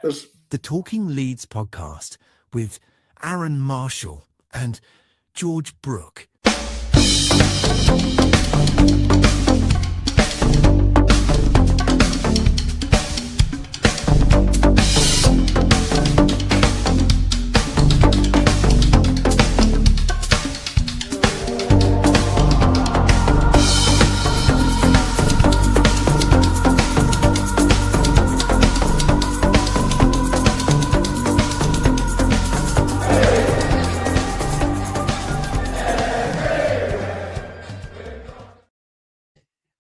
The Talking Leeds podcast with Aaron Marshall and George Brooke.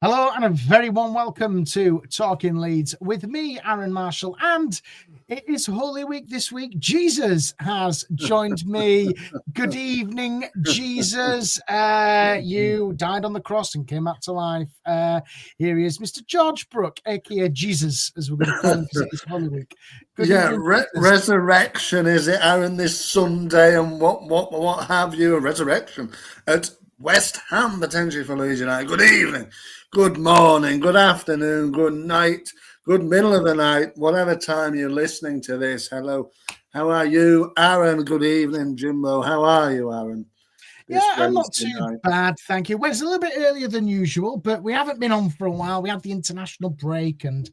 Hello and a very warm welcome to Talking Leeds with me, Aaron Marshall, and it is Holy Week this week. Jesus has joined me. Good evening, Jesus. You died on the cross and came back to life. Here he is, Mr. George Brooke, aka Jesus, as we're going to call him because it is Holy Week. Good evening, resurrection, is it, Aaron, this Sunday and what have you? A resurrection at West Ham, potentially, for Leeds United. Good evening, good morning, good afternoon, good night, good middle of the night, whatever time you're listening to this. Hello, how are you, Aaron? Good evening, Jimbo. How are you, Aaron? I'm not too bad, thank you. Well, it's a little bit earlier than usual, but we haven't been on for a while. We had the international break and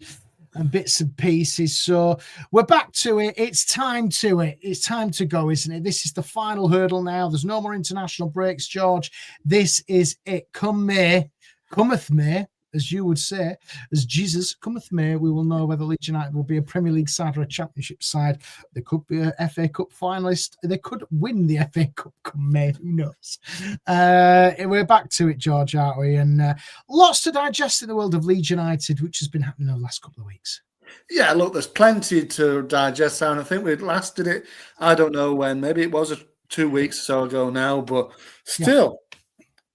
bits and pieces, so we're back to it. It's time to go, isn't it? This is the final hurdle now. There's no more international breaks, George. This is it. Come May, cometh May, as you would say, as Jesus cometh May, we will know whether Leeds United will be a Premier League side or a Championship side. They could be a FA Cup finalist. They could win the FA Cup come May. Who knows? We're back to it, George, aren't we? And lots to digest in the world of Leeds United, which has been happening over the last couple of weeks. Yeah, look, there's plenty to digest, and I think we last did it, I don't know when, maybe it was 2 weeks or so ago now, but still,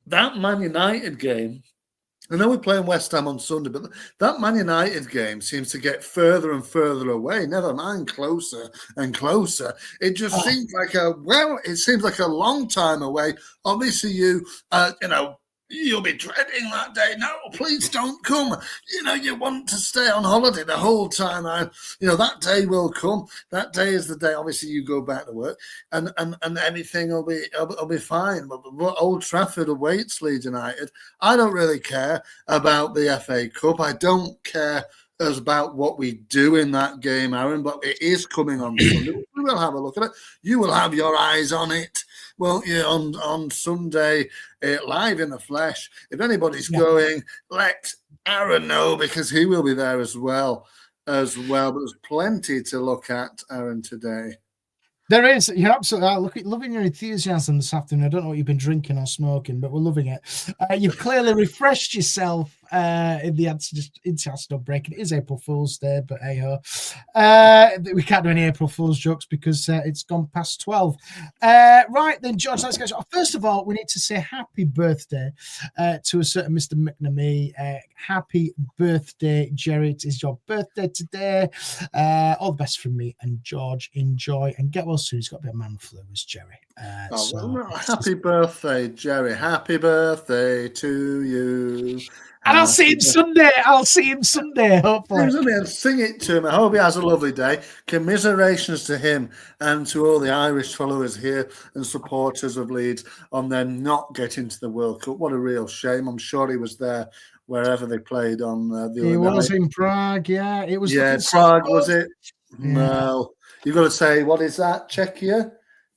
that Man United game, I know we're playing West Ham on Sunday, but that Man United game seems to get further and further away, never mind closer and closer. It just seems like it seems like a long time away. Obviously, you'll be dreading that day. No, please don't come. You want to stay on holiday the whole time. That day will come. That day is the day. Obviously, you go back to work, and everything will be fine. But Old Trafford awaits Leeds United. I don't really care about the FA Cup. I don't care about what we do in that game, Aaron. But it is coming on Sunday. We will have a look at it. You will have your eyes on it. Well, on Sunday, live in the flesh. If anybody's going, let Aaron know, because he will be there as well. But there's plenty to look at, Aaron, today. There is. You're absolutely loving your enthusiasm this afternoon. I don't know what you've been drinking or smoking, but we're loving it. You've clearly refreshed yourself in the international break. It is April Fool's Day, but hey-ho. We can't do any April Fool's jokes because it's gone past 12. Right then, George, let's go. First of all, we need to say happy birthday to a certain Mr. McNamee. Happy birthday, Jerry. It is your birthday today. All the best from me and George. Enjoy and get well soon. He's got a bit of man flu, as Jerry. Happy birthday, Jerry. Happy birthday to you. And I'll see him Sunday, hopefully. Sing it to him. I hope he has a lovely day. Commiserations to him and to all the Irish followers here and supporters of Leeds on them not getting to the World Cup. What a real shame. I'm sure he was there wherever they played on the other He was night. In Prague, yeah. It was. Yeah, Prague, was it? Yeah. Well, you've got to say, what is that? Czechia?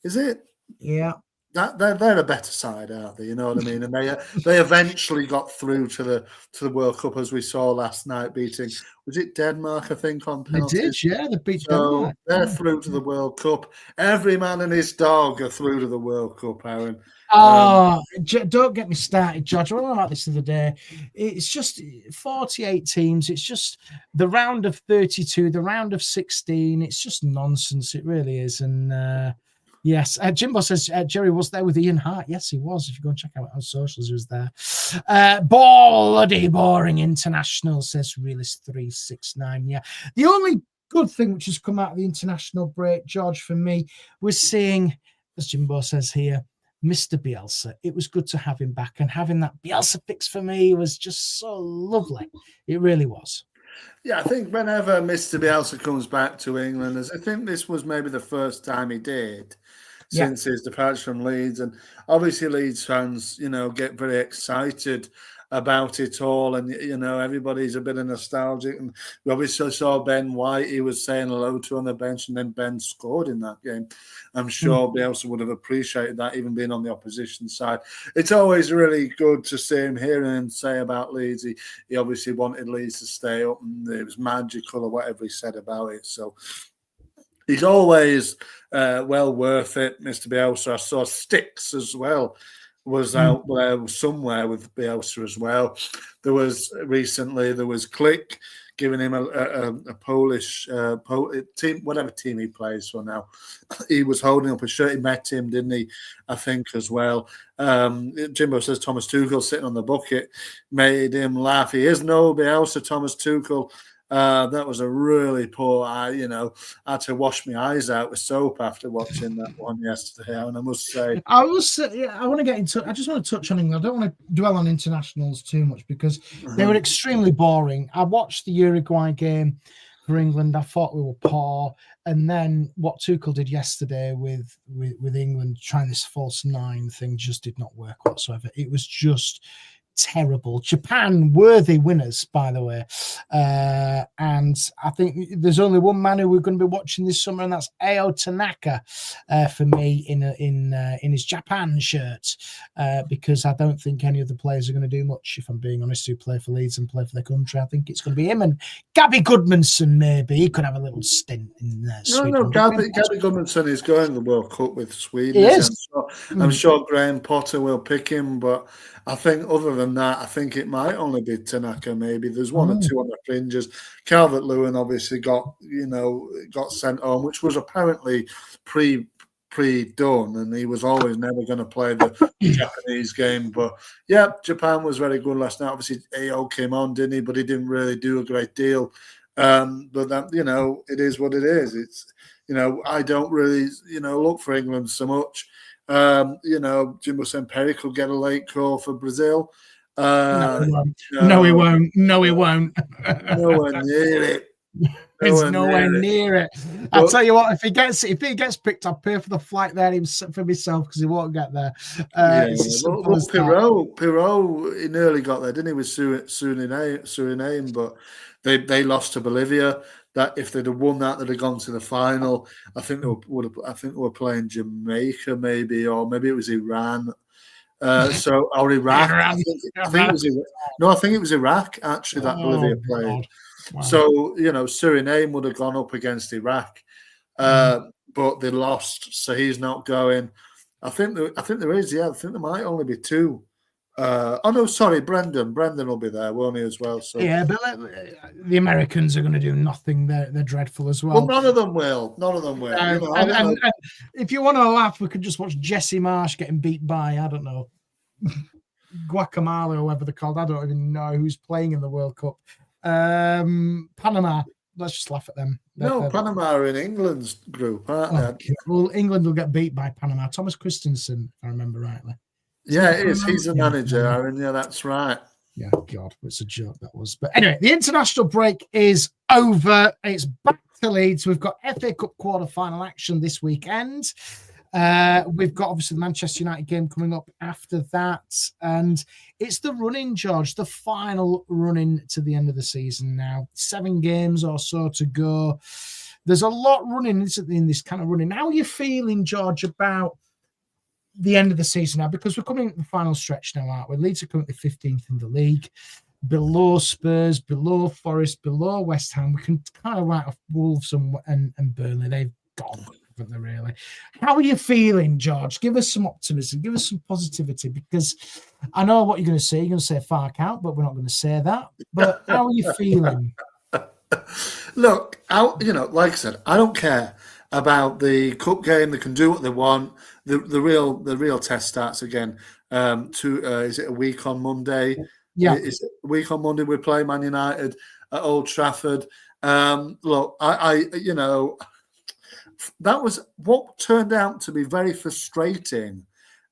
Is it? Yeah. They're a better side, aren't they? You know what I mean? And they eventually got through to the World Cup, as we saw last night, beating, was it Denmark, I think, on penalties? They did, yeah. They beat Denmark. They're through to the World Cup. Every man and his dog are through to the World Cup, Aaron. Don't get me started, George. I about this the other day. It's just 48 teams. It's just the round of 32, the round of 16. It's just nonsense. It really is. And yes, Jimbo says Jerry was there with Ian Hart. Yes, he was. If you go and check out on socials, he was there. Bloody boring international, says Realist 369. Yeah, the only good thing which has come out of the international break, George, for me, was seeing, as Jimbo says here, Mr. Bielsa. It was good to have him back, and having that Bielsa fix for me was just so lovely. It really was. Yeah, I think whenever Mr. Bielsa comes back to England, as I think this was maybe the first time he did Yeah. since his departure from Leeds, and obviously Leeds fans, get very excited about it all, and everybody's a bit of nostalgic. And we obviously saw Ben White; he was saying hello to on the bench, and then Ben scored in that game. I'm sure Bielsa would have appreciated that, even being on the opposition side. It's always really good to see him hearing him say about Leeds. He obviously wanted Leeds to stay up, and it was magical or whatever he said about it. So he's always well worth it, Mr. Bielsa. I saw Sticks as well was out there somewhere with Bielsa as well. There was Click giving him a Polish team, whatever team he plays for now. He was holding up a shirt. He met him, didn't he? I think as well. Jimbo says Thomas Tuchel sitting on the bucket made him laugh. He is no Bielsa, Thomas Tuchel. That was a really poor. I had to wash my eyes out with soap after watching that one yesterday. And I must say, I want to get into. I just want to touch on England. I don't want to dwell on internationals too much because they were extremely boring. I watched the Uruguay game for England. I thought we were poor, and then what Tuchel did yesterday with England, trying this false nine thing, just did not work whatsoever. It was just terrible. Japan, worthy winners, by the way. And I think there's only one man who we're going to be watching this summer, and that's Ao Tanaka for me in his Japan shirt, because I don't think any of the players are going to do much, if I'm being honest, who play for Leeds and play for their country. I think it's going to be him and Gabby Goodmanson, maybe. He could have a little stint in Sweden. No, Gabby Goodmanson is going to the World Cup with Sweden. He is. I'm sure Graham Potter will pick him, but I think other than that, I think it might only be Tanaka. Maybe there's one or two on the fringes. Calvert-Lewin obviously got sent home, which was apparently pre-done, and he was always never going to play the Japanese game. But yeah, Japan was very good last night. Obviously, AO came on, didn't he? But he didn't really do a great deal. But that it is what it is. It's I don't really look for England so much. Jimbo Semperi could get a late call for Brazil. No, he won't. Nowhere near it. It's nowhere near it. I'll tell you what, if he gets picked, I'll pay for the flight there for myself because he won't get there. Pirot, he nearly got there, didn't he, with Suriname, but they lost to Bolivia. That if they'd have won that, they'd have gone to the final. I think they were playing Jamaica, maybe, or maybe it was Iran. Or Iraq. I think it was Iraq actually that Bolivia played. Wow. So Suriname would have gone up against Iraq, but they lost, so he's not going. I think there is. Yeah, I think there might only be two. Brendan will be there, won't he, as well? So yeah, but the Americans are going to do nothing. They're dreadful as well. Well, none of them will. And if you want to laugh, we could just watch Jesse Marsh getting beat by, I don't know, Guacamole or whatever they're called. I don't even know who's playing in the World Cup. Panama. Let's just laugh at them. Panama are in England's group, aren't they? Well, England will get beat by Panama. Thomas Christensen, if I remember rightly. Yeah, it is. He's the manager, Aaron. Yeah, that's right. Yeah, God, it's a joke that was. But anyway, the international break is over. It's back to Leeds. We've got FA Cup quarter-final action this weekend. We've got, obviously, the Manchester United game coming up after that. And it's the run-in, George, the final run-in to the end of the season now. 7 games or so to go. There's a lot running, isn't there, in this kind of running. How are you feeling, George, about the end of the season now, because we're coming to the final stretch now, aren't we? Leeds are currently 15th in the league, below Spurs, below Forest, below West Ham. We can kind of write off Wolves and Burnley. They've gone, haven't they, really? How are you feeling, George? Give us some optimism, give us some positivity, because I know what you're going to say. You're going to say Fark out, but we're not going to say that. But how are you feeling? Look, like I said, I don't care about the cup game. They can do what they want. The real test starts again. Is it a week on Monday? Yeah, is it a week on Monday? We play Man United at Old Trafford. Look, that was what turned out to be very frustrating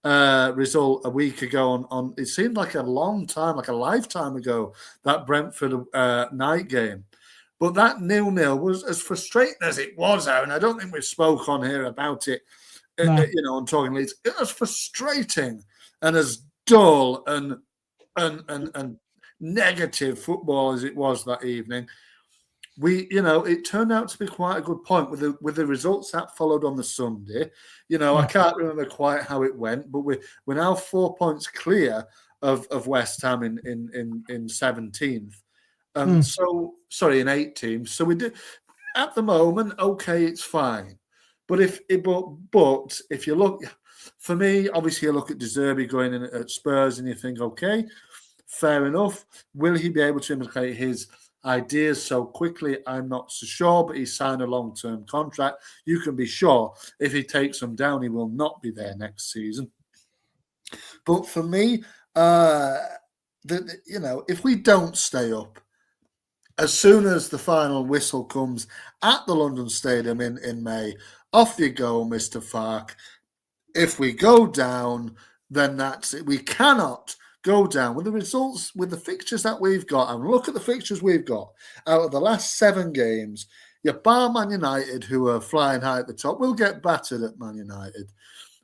result a week ago. On it seemed like a long time, like a lifetime ago, that Brentford night game. But that 0-0 was as frustrating as it was, Aaron. I don't think we've spoke on here about it, on Talking Leeds. It was frustrating and as dull and negative football as it was that evening. It turned out to be quite a good point with the results that followed on the Sunday. I can't remember quite how it went, but we're now 4 points clear of West Ham in 17th. So sorry, in 18th. So we do at the moment. Okay, it's fine. But if you look, for me, obviously, you look at De Zerbi going in at Spurs, and you think, okay, fair enough. Will he be able to implement his ideas so quickly? I'm not so sure, but he signed a long-term contract. You can be sure if he takes them down, he will not be there next season. But for me, if we don't stay up, as soon as the final whistle comes at the London Stadium in May, off you go, Mr. Farke. If we go down, then that's it. We cannot go down with the results, with the fixtures that we've got. And look at the fixtures we've got. Out of the last 7 games, your bar Man United, who are flying high at the top, will get battered at Man United.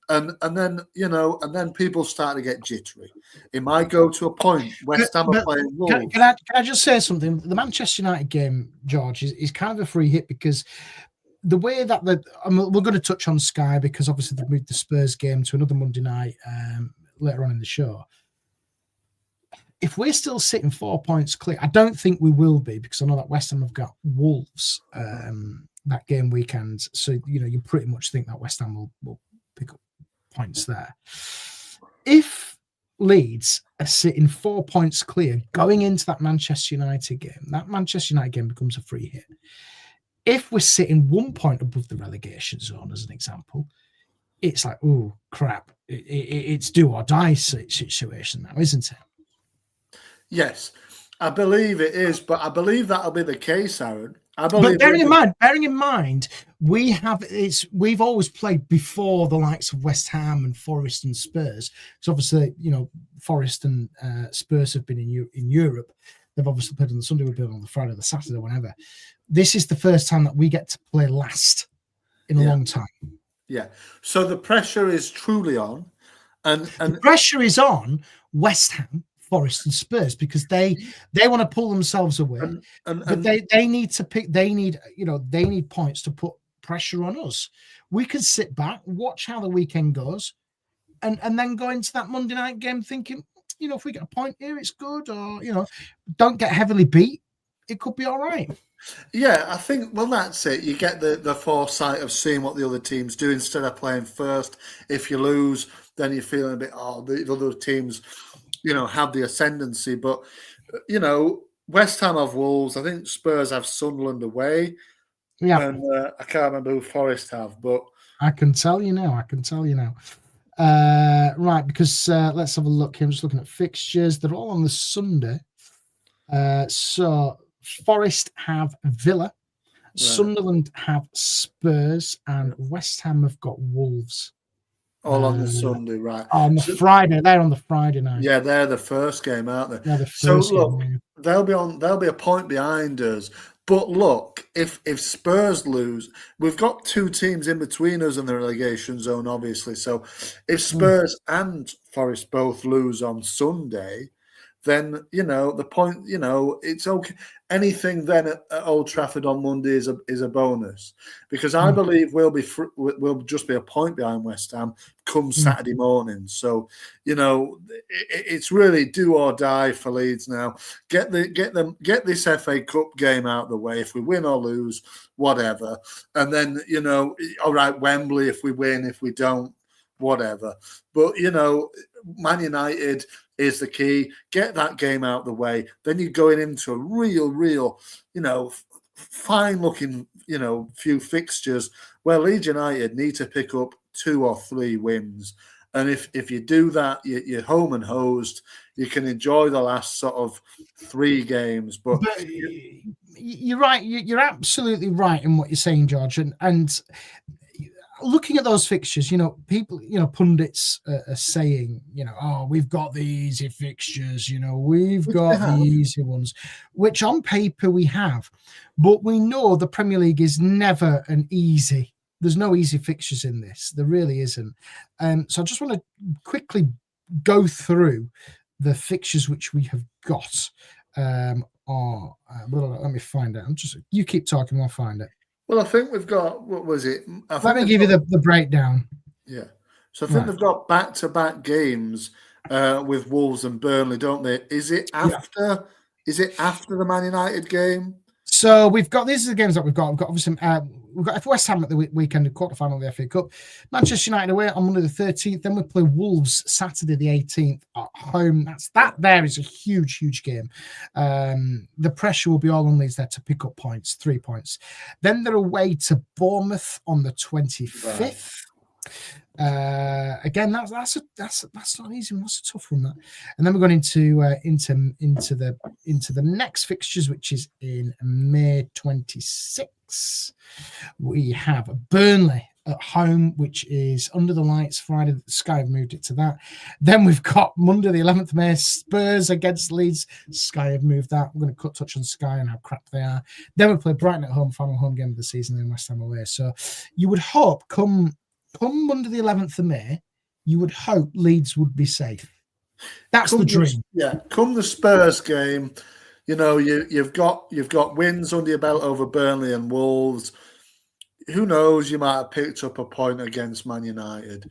And then people start to get jittery. It might go to a point. West Ham are playing Wolves. Can I just say something? The Manchester United game, George, is kind of a free hit because the way that we're going to touch on Sky because obviously they've moved the Spurs game to another Monday night later on in the show. If we're still sitting 4 points clear, I don't think we will be because I know that West Ham have got Wolves that game weekend. So, you pretty much think that West Ham will pick up points there. If Leeds are sitting 4 points clear going into that Manchester United game becomes a free hit. If we're sitting 1 point above the relegation zone, as an example, it's like, oh, crap. It's do or die situation now, isn't it? Yes, I believe it is, but I believe that'll be the case, Aaron. But bearing in mind, we've always played before the likes of West Ham and Forest and Spurs. So obviously, Forest and Spurs have been in Europe. They've obviously played on the Sunday, we've been on the Friday, the Saturday, whenever. This is the first time that we get to play last in a long time. Yeah. So the pressure is truly on, and the pressure is on West Ham, Forest and Spurs because they want to pull themselves away, but they need to pick. They need points to put pressure on us. We can sit back, watch how the weekend goes, and then go into that Monday night game thinking, if we get a point here, it's good, or don't get heavily beat, it could be all right. Yeah, I think, well, that's it. You get the foresight of seeing what the other teams do instead of playing first. If you lose, then you're feeling a bit, the other teams, have the ascendancy. But, West Ham have Wolves. I think Spurs have Sunderland away. Yeah. And I can't remember who Forest have, but... I can tell you now. Right, because let's have a look here. I'm just looking at fixtures. They're all on the Sunday. So Forest have Villa, right. Sunderland have Spurs, and West Ham have got Wolves. All on the Sunday, right? On the Friday, they're on the Friday night. Yeah, they're the first game, aren't they? They're the first so look, game. They'll be a point behind us. But look, if Spurs lose, we've got 2 teams in between us and the relegation zone, obviously. So if Spurs and Forest both lose on Sunday, then, the point, it's okay. Anything then at Old Trafford on Monday is a bonus because I believe we'll just be a point behind West Ham come Saturday morning. So, it's really do or die for Leeds now. Get this FA Cup game out of the way. If we win or lose, whatever. And then, all right, Wembley, if we win, if we don't, whatever. But, Man United is the key. Get that game out of the way. Then you're going into a real, fine-looking, few fixtures where Leeds United need to pick up 2 or 3 wins. And if you do that, you're home and hosed. You can enjoy the last sort of 3 games. But you're right. You're absolutely right in what you're saying, George. And looking at those fixtures, people, pundits are saying, oh, we've got the easy fixtures, we've got the easy ones, which on paper we have, but we know the Premier League is never an easy. There's no easy fixtures in this. There really isn't. So I just want to quickly go through the fixtures which we have got. Let me find it. You keep talking, I'll find it. Well, I think we've got, what was it? Let me give you the breakdown. Yeah. So I think they've got back-to-back games with Wolves and Burnley, don't they? Is it after the Man United game? So these are the games that we've got. We've got obviously we've got West Ham at the weekend, the quarterfinal of the FA Cup. Manchester United away on Monday the 13th. Then we play Wolves Saturday the 18th at home. There is a huge game. The pressure will be all on Leeds there to pick up points, 3 points. Then they're away to Bournemouth on the 25th. Right. Again, that's not easy. That's a tough one. That, and then we're going into the next fixtures, which is in May 26. We have Burnley at home, which is under the lights. Friday, Sky have moved it to that. Then we've got Monday, the 11th of May, Spurs against Leeds. Sky have moved that. We're going to touch on Sky and how crap they are. Then we play Brighton at home, final home game of the season, and West Ham away. So you would hope come Monday the 11th of May, you would hope Leeds would be safe. That's the dream. Come the Spurs game, you've got wins under your belt over Burnley and Wolves. Who knows? You might have picked up a point against Man United,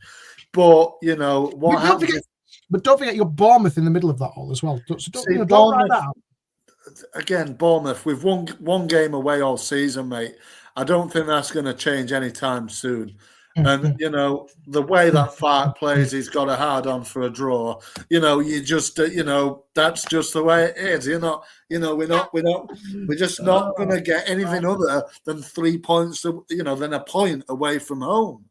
but what happens? But don't forget, you're Bournemouth in the middle of that all as well. So don't write that out. Again, Bournemouth, we've won one game away all season, mate. I don't think that's going to change anytime soon. And, the way that Farke plays, he's got a hard on for a draw. You just, that's just the way it is. We're just not going to get anything other than 3 points, than a point away from home.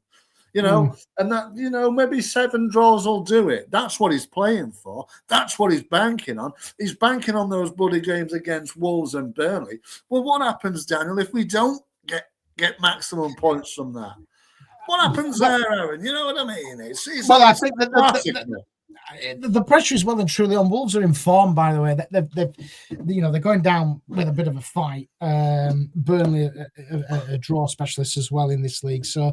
And that, maybe 7 draws will do it. That's what he's playing for. That's what he's banking on. He's banking on those bloody games against Wolves and Burnley. Well, what happens, Daniel, if we don't get maximum points from that? What happens there, Aaron? You know what I mean? I think the pressure is well and truly on. Wolves are informed, by the way. They're going down with a bit of a fight. Burnley, a draw specialist as well in this league. So,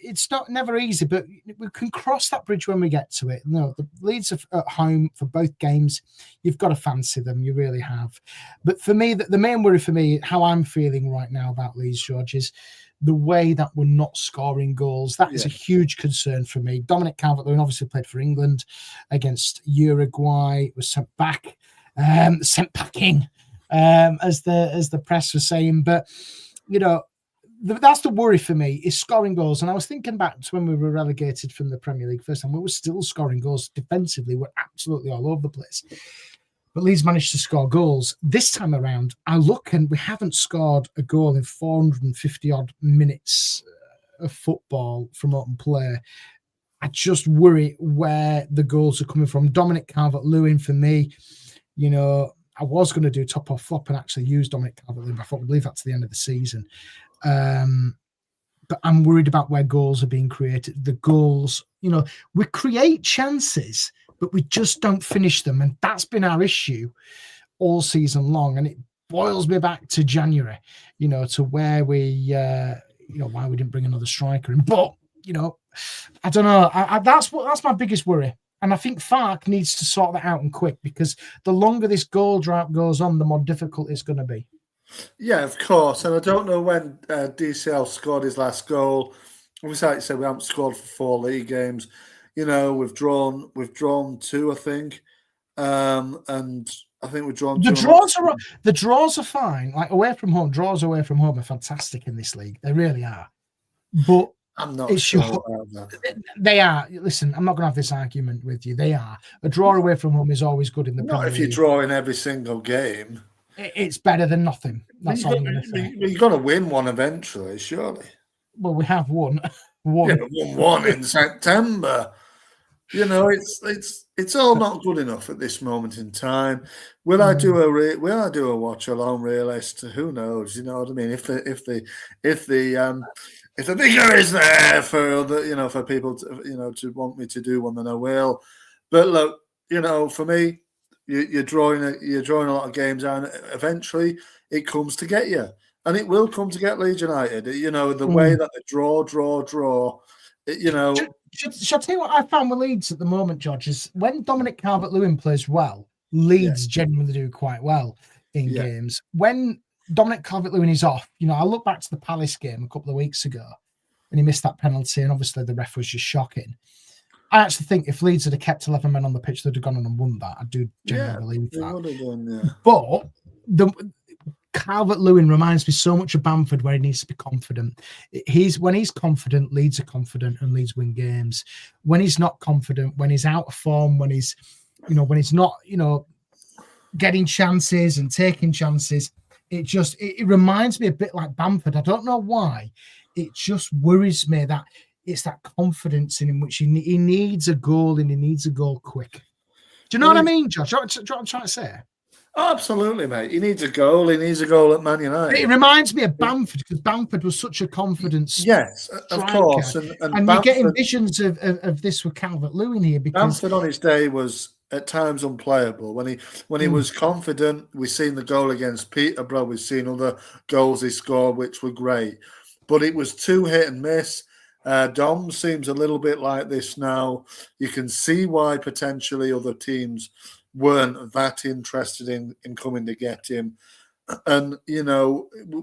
it's never easy, but we can cross that bridge when we get to it. The Leeds are at home for both games. You've got to fancy them. You really have. But for me, the main worry for me, how I'm feeling right now about Leeds, George, is the way that we're not scoring goals. That is a huge concern for me. Dominic Calvert-Lewin obviously played for England against Uruguay, was sent packing, as the press was saying. But, that's the worry for me, is scoring goals. And I was thinking back to when we were relegated from the Premier League first time, we were still scoring goals defensively. We're absolutely all over the place. But Leeds managed to score goals. This time around, I look and we haven't scored a goal in 450-odd minutes of football from open play. I just worry where the goals are coming from. Dominic Calvert-Lewin, for me, I was going to do top or flop and actually use Dominic Calvert-Lewin, but I thought we'd leave that to the end of the season. But I'm worried about where goals are being created. The goals, we create chances, but we just don't finish them. And that's been our issue all season long. And it boils me back to January, to where we, why we didn't bring another striker in. But, I don't know. That's my biggest worry. And I think Farke needs to sort that out and quick, because the longer this goal drought goes on, the more difficult it's going to be. Yeah, of course. And I don't know when DCL scored his last goal. Obviously, like you said, we haven't scored for 4 league games. We've drawn 2, I think, and I think we've drawn. The draws are fine. Like draws away from home are fantastic in this league. They really are. But I'm not sure about that. They are. Listen, I'm not going to have this argument with you. They are. A draw away from home is always good in the Premier League. Not if you draw in every single game. It's better than nothing. That's all I'm going to say. You've got to win one eventually, surely. Well, we have won. Won one in September. It's all not good enough at this moment in time. Will I do a watch along realist? Who knows? You know what I mean? If if the vigor is there for other, for people to want me to do one, then I will. But look, for me, you're drawing a lot of games out. And eventually, it comes to get you, and it will come to get Leeds United. The way that they draw. Shall I tell you what I found with Leeds at the moment, George, is when Dominic Calvert-Lewin plays well, Leeds genuinely do quite well in games. When Dominic Calvert-Lewin is off, I look back to the Palace game a couple of weeks ago and he missed that penalty, and obviously the ref was just shocking. I actually think if Leeds had kept 11 men on the pitch, they'd have gone on and won that. I do genuinely believe that. Would have done, But Calvert-Lewin reminds me so much of Bamford, where he needs to be confident. When he's confident, Leeds are confident, and Leeds win games. When he's not confident, when he's out of form, when he's not, getting chances and taking chances, it reminds me a bit like Bamford. I don't know why. It just worries me that it's that confidence in him, which he needs a goal, and he needs a goal quick. Do you know what I mean, Josh? Do you know what I'm trying to say? Oh, absolutely, mate. He needs a goal. He needs a goal at Man United. It reminds me of Bamford, because Bamford was such a confidence. Yes, of course. And Bamford, you're getting visions of this with Calvert-Lewin here, because Bamford on his day was at times unplayable. When he was confident, we've seen the goal against Peterborough. We've seen other goals he scored, which were great. But it was too hit and miss. Dom seems a little bit like this now. You can see why potentially other teams weren't that interested in coming to get him. And,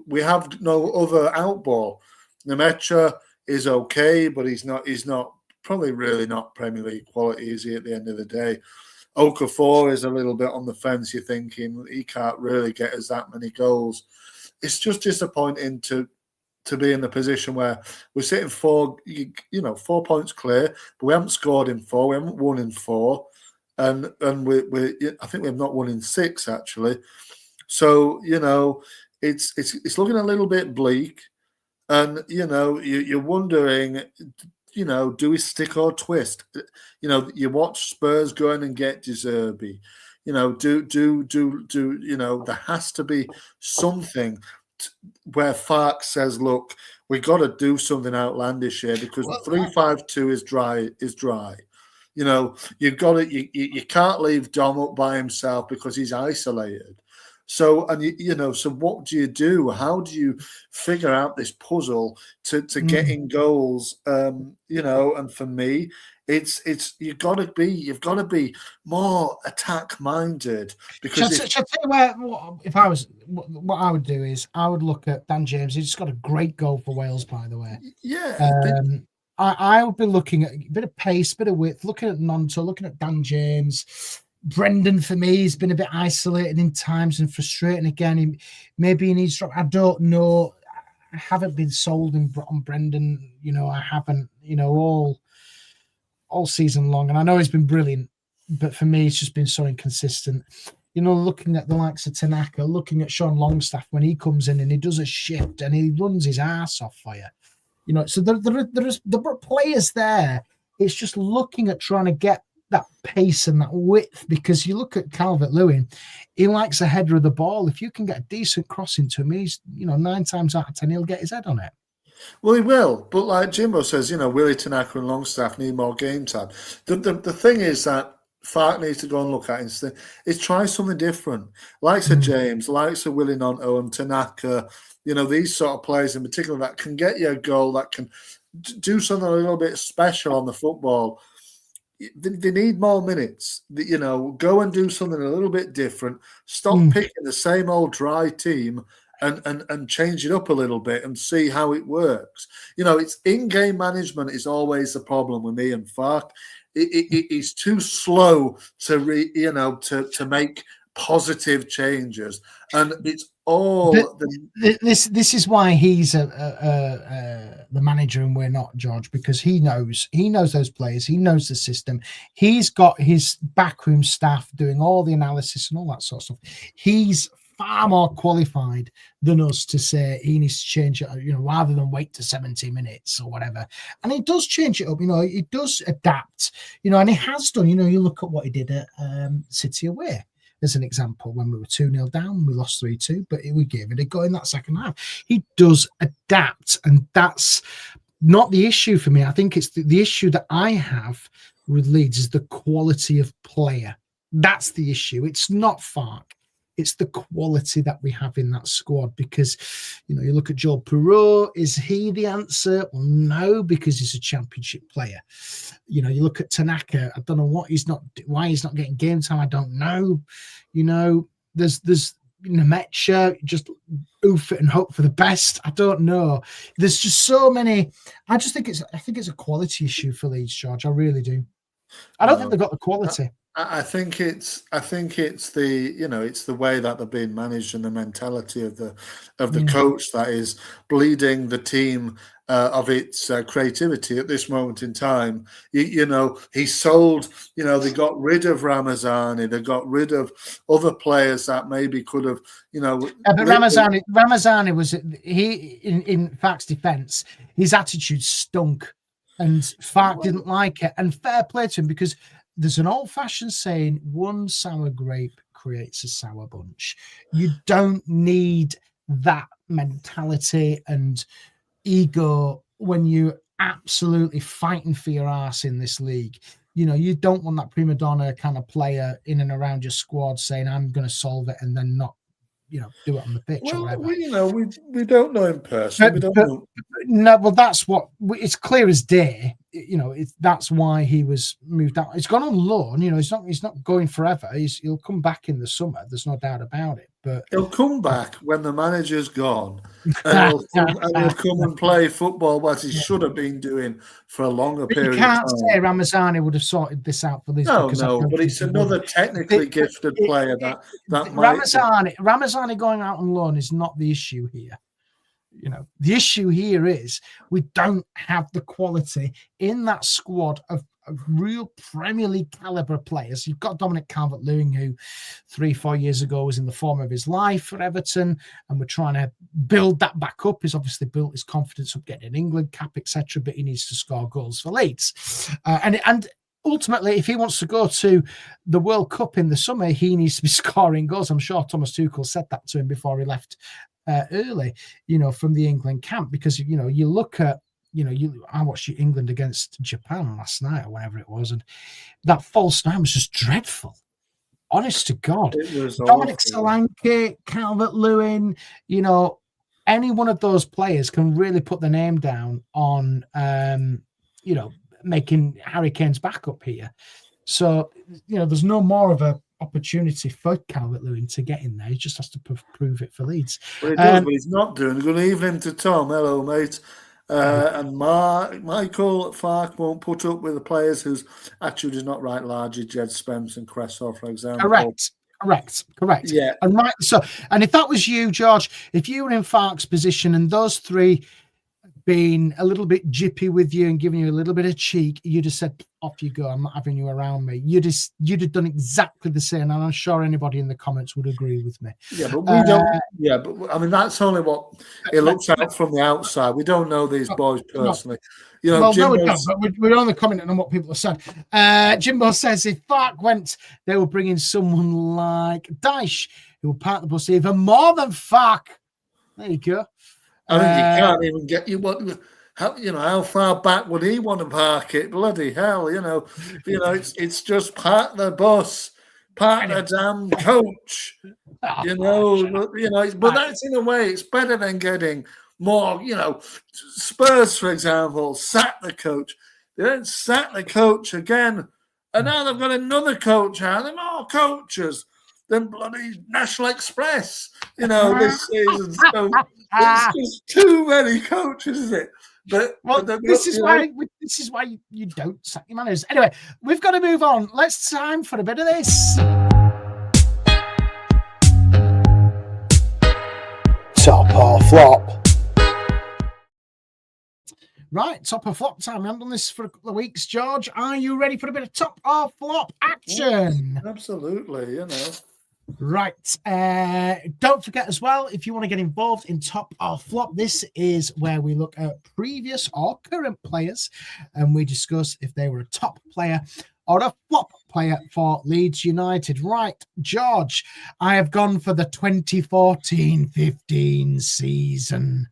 we have no other outball. Nemecha is okay, but he's not probably really not Premier League quality, is he, at the end of the day? Okafor is a little bit on the fence. You're thinking he can't really get us that many goals. It's just disappointing to be in the position where we're sitting 4 points clear, but we haven't scored in 4. We haven't won in 4. And I think we have not won in 6, actually. So, it's looking a little bit bleak. And, you're wondering, do we stick or twist? You watch Spurs go in and get De Zerbi. There has to be something where Fark says, look, we've got to do something outlandish here, because 3-5-2 is dry. You've got to, you can't leave Dom up by himself because he's isolated. So, and so what do you do? How do you figure out this puzzle to getting goals? And for me, you've got to be more attack minded, because shall I tell you if I was, what I would do is I would look at Dan James. He's just got a great goal for Wales, by the way. Yeah. I would be looking at a bit of pace, a bit of width, looking at Nonto, looking at Dan James. Brendan, for me, has been a bit isolated in times and frustrating again. Maybe he needs to. I don't know. I haven't been sold on Brendan. I haven't, all season long. And I know he's been brilliant, but for me, it's just been so inconsistent. Looking at the likes of Tanaka, looking at Sean Longstaff when he comes in and he does a shift and he runs his ass off for you. So there are players there. It's just looking at trying to get that pace and that width, because you look at Calvert-Lewin, he likes a header of the ball. If you can get a decent cross into him, he's 9 times out of 10 he'll get his head on it. Well, he will, but like Jimbo says, Willie Tanaka and Longstaff need more game time. The thing is that Fark needs to go and look at is try something different. Likes of James, likes of Willie Nonto and Tanaka, these sort of players in particular that can get you a goal, that can do something a little bit special on the football. They need more minutes. Go and do something a little bit different. Stop picking the same old dry team and change it up a little bit and see how it works. It's in-game management is always the problem with me and Fark. He's too slow to make positive changes, and it's all. This is why he's the manager and we're not, George, because he knows those players, he knows the system, he's got his backroom staff doing all the analysis and all that sort of stuff. He's far more qualified than us to say he needs to change it, rather than wait to 70 minutes or whatever. And he does change it up, he does adapt, and he has done. You look at what he did at City away. as an example, when we were 2-0 down, we lost 3-2, but we gave it a go in that second half. He does adapt, and that's not the issue for me. I think it's the issue that I have with Leeds is the quality of player. That's the issue. It's not Fark. It's the quality that we have in that squad, because, you know, you look at Joel Perreault, is he the answer? Well, no, because he's a championship player. You know, you look at Tanaka, I don't know why he's not getting game time. I don't know. You know, there's Nemecha, just oof it and hope for the best. I don't know. There's just so many. I think it's a quality issue for Leeds, George. I really do. I don't think they've got the quality. I think it's the, you know, it's the way that they're being managed and the mentality of the coach that is bleeding the team of its creativity at this moment in time. You know, he sold, you know, they got rid of Ramazani, they got rid of other players that maybe could have, you know. But Ramazani was, in Fark's defence, his attitude stunk, and Fark didn't like it. And fair play to him, because there's an old-fashioned saying, one sour grape creates a sour bunch. You don't need that mentality and ego when you're absolutely fighting for your arse in this league. You know, you don't want that prima donna kind of player in and around your squad saying, I'm going to solve it, and then not, you know, do it on the pitch or whatever. We don't know in person. We don't know. No, well, that's what it's clear as day. You know, that's why he was moved out. It's gone on loan. You know, he's not going forever. He'll come back in the summer. There's no doubt about it. But he'll come back when the manager's gone, and he'll come and play football, what he should have been doing for a longer period. You can't say Ramazani would have sorted this out for Leeds. No, but it's another technically gifted player that might. Ramazani going out on loan is not the issue here. You know, the issue here is we don't have the quality in that squad of real Premier League caliber players. You've got Dominic Calvert-Lewin, who 3-4 years ago was in the form of his life for Everton, and we're trying to build that back up. He's obviously built his confidence up, getting an England cap, etc., but he needs to score goals for Leeds. And ultimately, if he wants to go to the World Cup in the summer, he needs to be scoring goals. I'm sure Thomas Tuchel said that to him before he left early, you know, from the England camp, because, you know, you look at, you know, I watched England against Japan last night or whatever it was, and that false nine was just dreadful. Honest to God. It was Dominic awful. Solanke, Calvert-Lewin, you know, any one of those players can really put the name down on, you know, making Harry Kane's backup here. So, you know, there's no more of a opportunity for Calvert-Lewin to get in there. He just has to prove it for Leeds. Well, he does, but he's not doing. Good evening to Tom. Hello, mate. And Michael Fark won't put up with the players whose attitude is not right, largely Jed Spence and Cresswell, for example. Correct. Yeah. And if that was you, George, if you were in Fark's position and those three being a little bit jippy with you and giving you a little bit of cheek, you'd have said, off you go, I'm not having you around me. You'd have done exactly the same, and I'm sure anybody in the comments would agree with me. Yeah, but we don't. Yeah, but I mean, that's only what it looks out from the outside. We don't know these boys personally. You know, well, no, we don't, but we're only commenting on what people have said. Jimbo says if Fark went, they will bring in someone like Dyche, who will park the bus even more than Fark. There you go. I think you can't even get how far back would he want to park it? Bloody hell, it's just park the bus, park the damn coach. But that's in a way it's better than getting more. Spurs, for example, sack the coach. They don't sack the coach again, and now they've got another coach out. They're more coaches than bloody National Express, this season. So it's just too many coaches, isn't it? This is why you don't sack your managers. Anyway, we've got to move on. Let's time for a bit of this. Top or flop. Right, top or flop time. We haven't done this for a couple of weeks, George. Are you ready for a bit of top or flop action? Yes, absolutely, Right. Don't forget as well, if you want to get involved in top or flop, this is where we look at previous or current players and we discuss if they were a top player or a flop player for Leeds United. Right, George, I have gone for the 2014-15 season.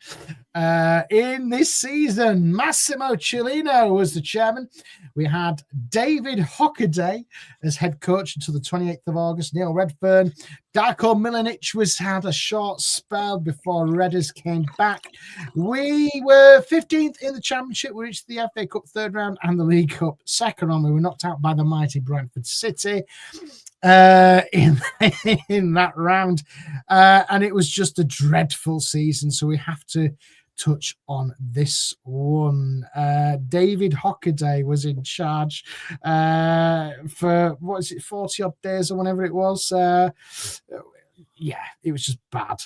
In this season, Massimo Cellino was the chairman. We had David Hockaday as head coach until the 28th of August. Neil Redfern. Darko Milanic had a short spell before Redders came back. We were 15th in the Championship. We reached the FA Cup third round and the League Cup second round. We were knocked out by the mighty Bradford City in that round. And it was just a dreadful season. So we have to touch on this one. David Hockaday was in charge for, 40 odd days or whenever it was. Yeah, it was just bad.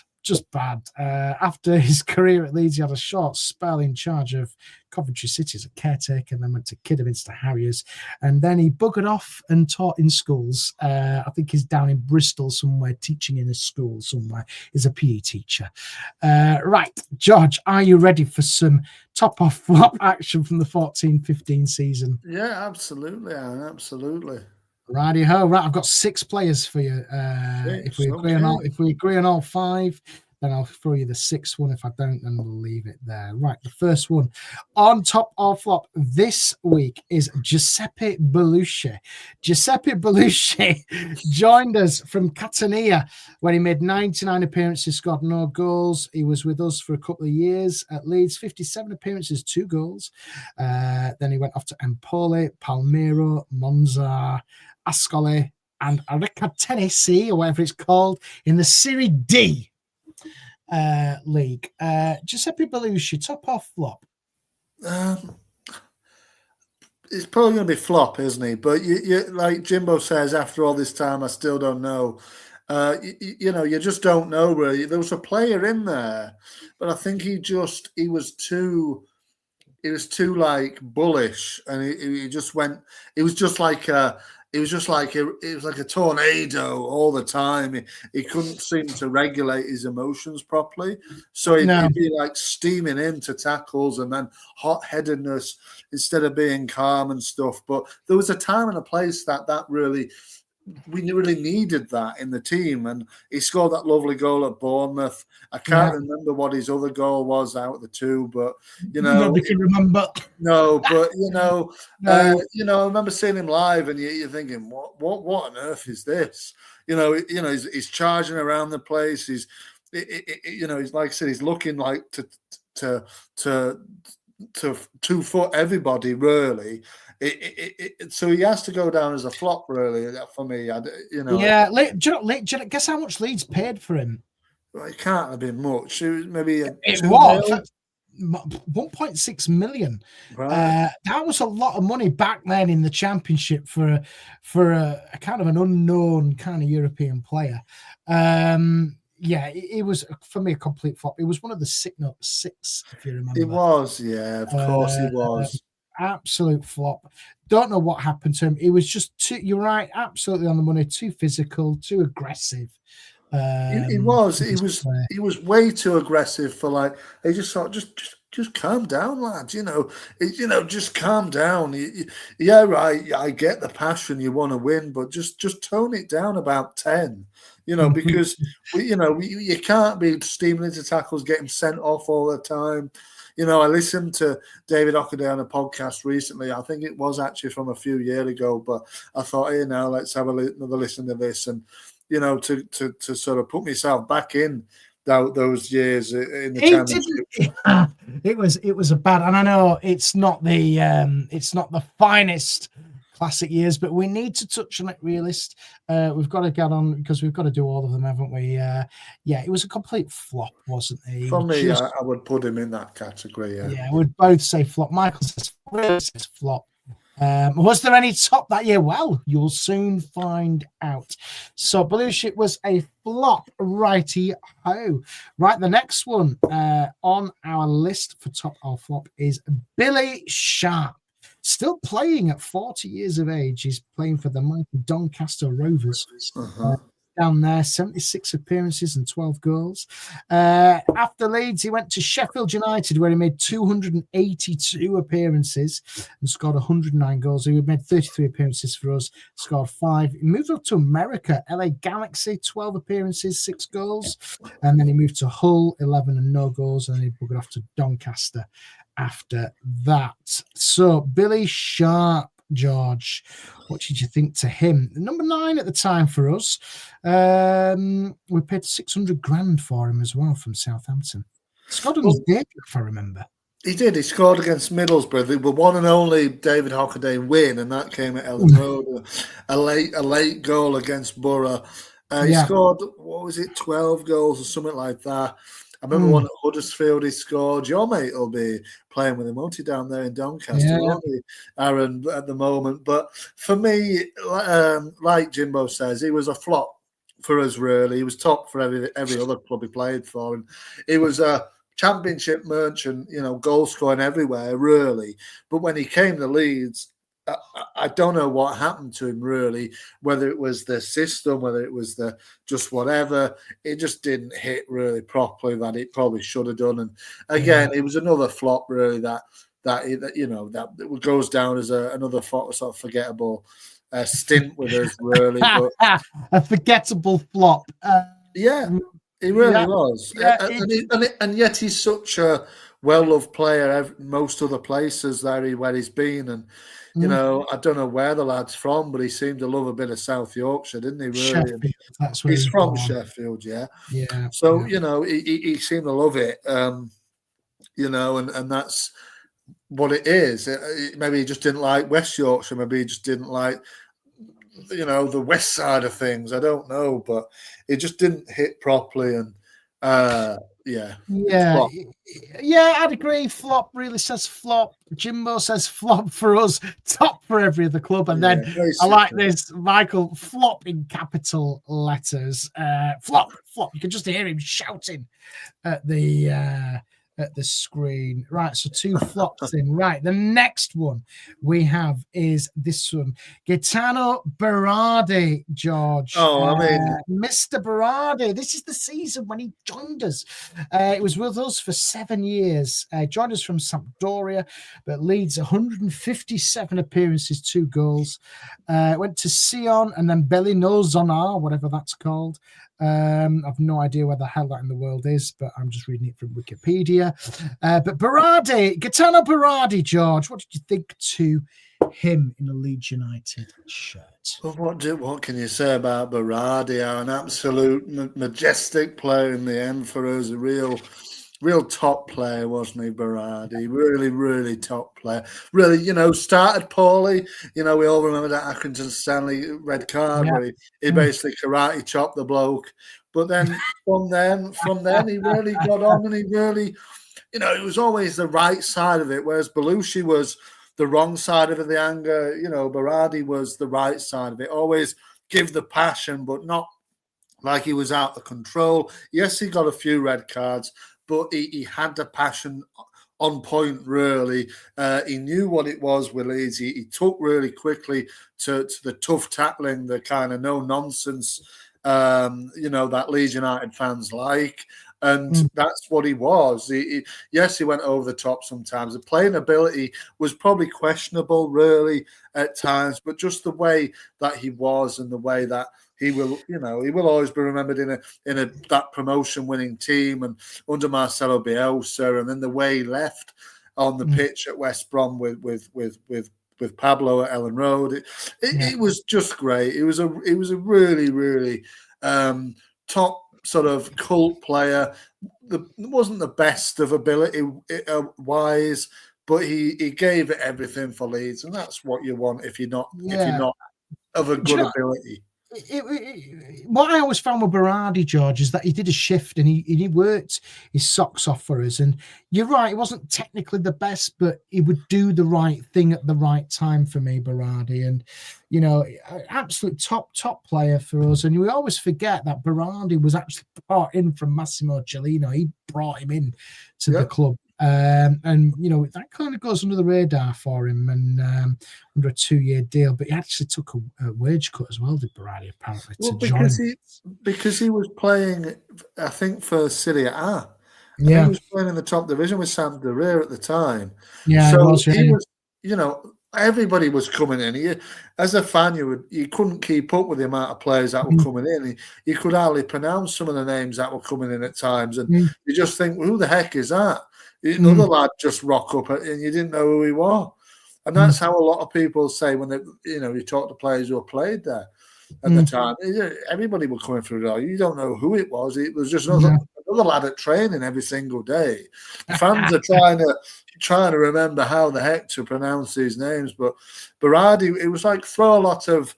After his career at Leeds, he had a short spell in charge of Coventry City as a caretaker, and then went to Kidderminster Harriers, and then he buggered off and taught in schools. I think he's down in Bristol somewhere, teaching in a school somewhere. He's a PE teacher. Right, George, are you ready for some top or flop action from the 14-15 season? Yeah, absolutely, Aaron, absolutely. Righty ho! Right, I've got 6 players for you. If we agree on all 5, then I'll throw you the 6th one. If I don't, then we'll leave it there. Right, the first one on top or flop this week is Giuseppe Belushi. Giuseppe Belushi joined us from Catania, where he made 99 appearances, scored no goals. He was with us for a couple of years at Leeds, 57 appearances, 2 goals. Then he went off to Empoli, Palmiro, Monza, Ascoli, and Riccartenesi, or whatever it's called, in the Serie D league. Giuseppe Belushi, top or flop? It's probably going to be flop, isn't he? But you like Jimbo says, after all this time, I still don't know. You just don't know really. There was a player in there, but I think he was too like bullish, and he just went. It was like a tornado all the time. He couldn't seem to regulate his emotions properly. So he'd be like steaming into tackles and then hot-headedness instead of being calm and stuff. But there was a time and a place that really, we really needed that in the team. And he scored that lovely goal at Bournemouth. I can't remember what his other goal was out of the 2, but nobody can remember. No, but I remember seeing him live, and you're thinking, what on earth is this? He's charging around the place. He's like I said, he's looking like to 2-foot everybody really. So he has to go down as a flop, really, for me. Yeah, guess how much Leeds paid for him? Well, it can't have been much. It was maybe it was 1.6 million. Right. That was a lot of money back then in the Championship for a kind of an unknown kind of European player. It was, for me, a complete flop. It was one of the Signal 6, if you remember. It was, yeah, of course it was. Absolute flop. Don't know what happened to him. It was just you're right, absolutely on the money, too physical, too aggressive. He was way too aggressive for like. He just thought, just calm down, lads. Just calm down. Yeah, right. I get the passion. You want to win, but just tone it down about 10. Because you can't be steaming into tackles, getting sent off all the time. I listened to David Hockaday on a podcast recently. I think it was actually from a few years ago, but I thought, hey, now let's have another listen to this, and to sort of put myself back in those years in the Championship. It was a bad, and I know it's not the finest classic years, but we need to touch on it, realist. We've got to get on because we've got to do all of them, haven't we? It was a complete flop, wasn't it? For me, I would put him in that category. Yeah, we'd both say flop. Michael says flop. Was there any top that year? Well, you'll soon find out. So Belushi was a flop, righty ho. Right, the next one on our list for top or flop is Billy Sharp. Still playing at 40 years of age. He's playing for the mighty Doncaster Rovers. down there, 76 appearances and 12 goals. After Leeds, he went to Sheffield United, where he made 282 appearances and scored 109 goals. He made 33 appearances for us, scored 5. He moved up to America, LA Galaxy, 12 appearances, 6 goals. And then he moved to Hull, 11 and no goals. And then he buggered off to Doncaster after that. So Billy Sharp, George, what did you think to him? Number 9 at the time for us. We paid 600 grand for him as well from Southampton. Scored on his debut, if I remember. He did. He scored against Middlesbrough. They were one and only David Hockaday win, and that came at Ellen Road. A late goal against Borough. He scored, 12 goals or something like that. I remember one at Huddersfield he scored. Your mate will be playing with him, won't he, down there in Doncaster, won't he, Aaron, at the moment? But for me, like Jimbo says, he was a flop for us, really. He was top for every other club he played for. And he was a championship merchant, goal scoring everywhere, really. But when he came to Leeds, I don't know what happened to him, really, whether it was the system, whether it was the just whatever. It just didn't hit really properly that it probably should have done. And again, it was another flop, really, that goes down as another sort of forgettable stint with us, really. But a forgettable flop. He really was. And yet he's such a well-loved player most other places where he's been. And I don't know where the lad's from, but he seemed to love a bit of South Yorkshire, didn't he? Really, Sheffield, that's where he's from. Born. Sheffield, yeah. So he seemed to love it, and that's what it is. Maybe he just didn't like West Yorkshire. Maybe he just didn't like, the west side of things. I don't know, but it just didn't hit properly, and I'd agree. Flop really says flop. Jimbo says flop for us, top for every other club. And then I like this, Michael, flop in capital letters. Flop. You can just hear him shouting at the screen. Right, so 2 flops in. Right, the next one we have is this one. Gaetano Berardi, George. Mr. Berardi. This is the season when he joined us. It was with us for 7 years. Joined us from Sampdoria, but Leeds 157 appearances, 2 goals. Went to Sion and then Bellinozona, whatever that's called. I've no idea where the hell that in the world is, but I'm just reading it from Wikipedia. But Gaetano Berardi, George, what did you think to him in a Leeds United shirt? Well, what can you say about Berardi? An absolute majestic player in the end for us, a real top player, wasn't he, Berardi? Really, really top player. Really, started poorly. We all remember that Accrington Stanley red card where he basically karate chopped the bloke. But then from then he really got on, and he really, it was always the right side of it, whereas Belushi was the wrong side of the anger. Berardi was the right side of it. Always give the passion, but not like he was out of control. Yes, he got a few red cards, but he had the passion on point, really. He knew what it was with Leeds. He took really quickly to the tough tackling, the kind of no-nonsense, that Leeds United fans like. And that's what he was. Yes, he went over the top sometimes. The playing ability was probably questionable, really, at times, but just the way that he was and the way that he will always be remembered in that promotion-winning team and under Marcelo Bielsa, and then the way he left on the pitch at West Brom with Pablo at Ellen Road. It was just great. It was a really, really top sort of cult player. It wasn't the best of ability wise, but he gave it everything for Leeds, and that's what you want if you're not of a good ability. What I always found with Berardi, George, is that he did a shift and he worked his socks off for us. And you're right, he wasn't technically the best, but he would do the right thing at the right time for me, Berardi. And, absolute top player for us. And we always forget that Berardi was actually brought in from Massimo Cellino. He brought him in to the club And that kind of goes under the radar for him, and under a 2-year deal. But he actually took a wage cut as well, did Berardi, apparently, to join. Because he was playing, I think, for Serie A. Yeah, he was playing in the top division with Sampdoria at the time. Yeah, so he was, everybody was coming in. As a fan, you couldn't keep up with the amount of players that were coming in. You could hardly pronounce some of the names that were coming in at times, and you just think, well, who the heck is that? Another lad just rock up, and you didn't know who he was. And that's how a lot of people say when they, you talk to players who have played there at the time. Everybody was coming through there. You don't know who it was. It was just another lad at training every single day. The fans are trying to remember how the heck to pronounce these names. But Berardi, it was like throw a lot of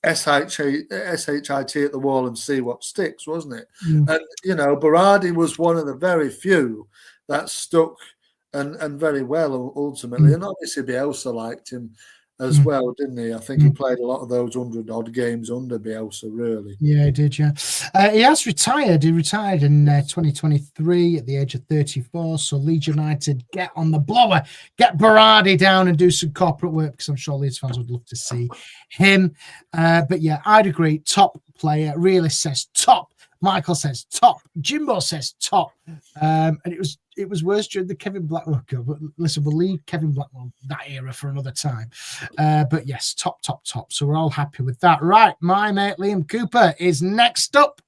SHIT at the wall and see what sticks, wasn't it? And Berardi was one of the very few that stuck and very well ultimately. And obviously Bielsa liked him as well, didn't he? I think he played a lot of those 100-odd games under Bielsa, really. Yeah, he did, yeah. He has retired. He retired in 2023 at the age of 34. So Leeds United, get on the blower. Get Berardi down and do some corporate work, because I'm sure Leeds fans would love to see him. But yeah, I'd agree. Top player. Realist says top. Michael says top. Jimbo says top. And it was worse during the Kevin Blackwell. But listen, we'll leave Kevin Blackwell that era for another time. But yes, top. So we're all happy with that. Right, my mate Liam Cooper is next up.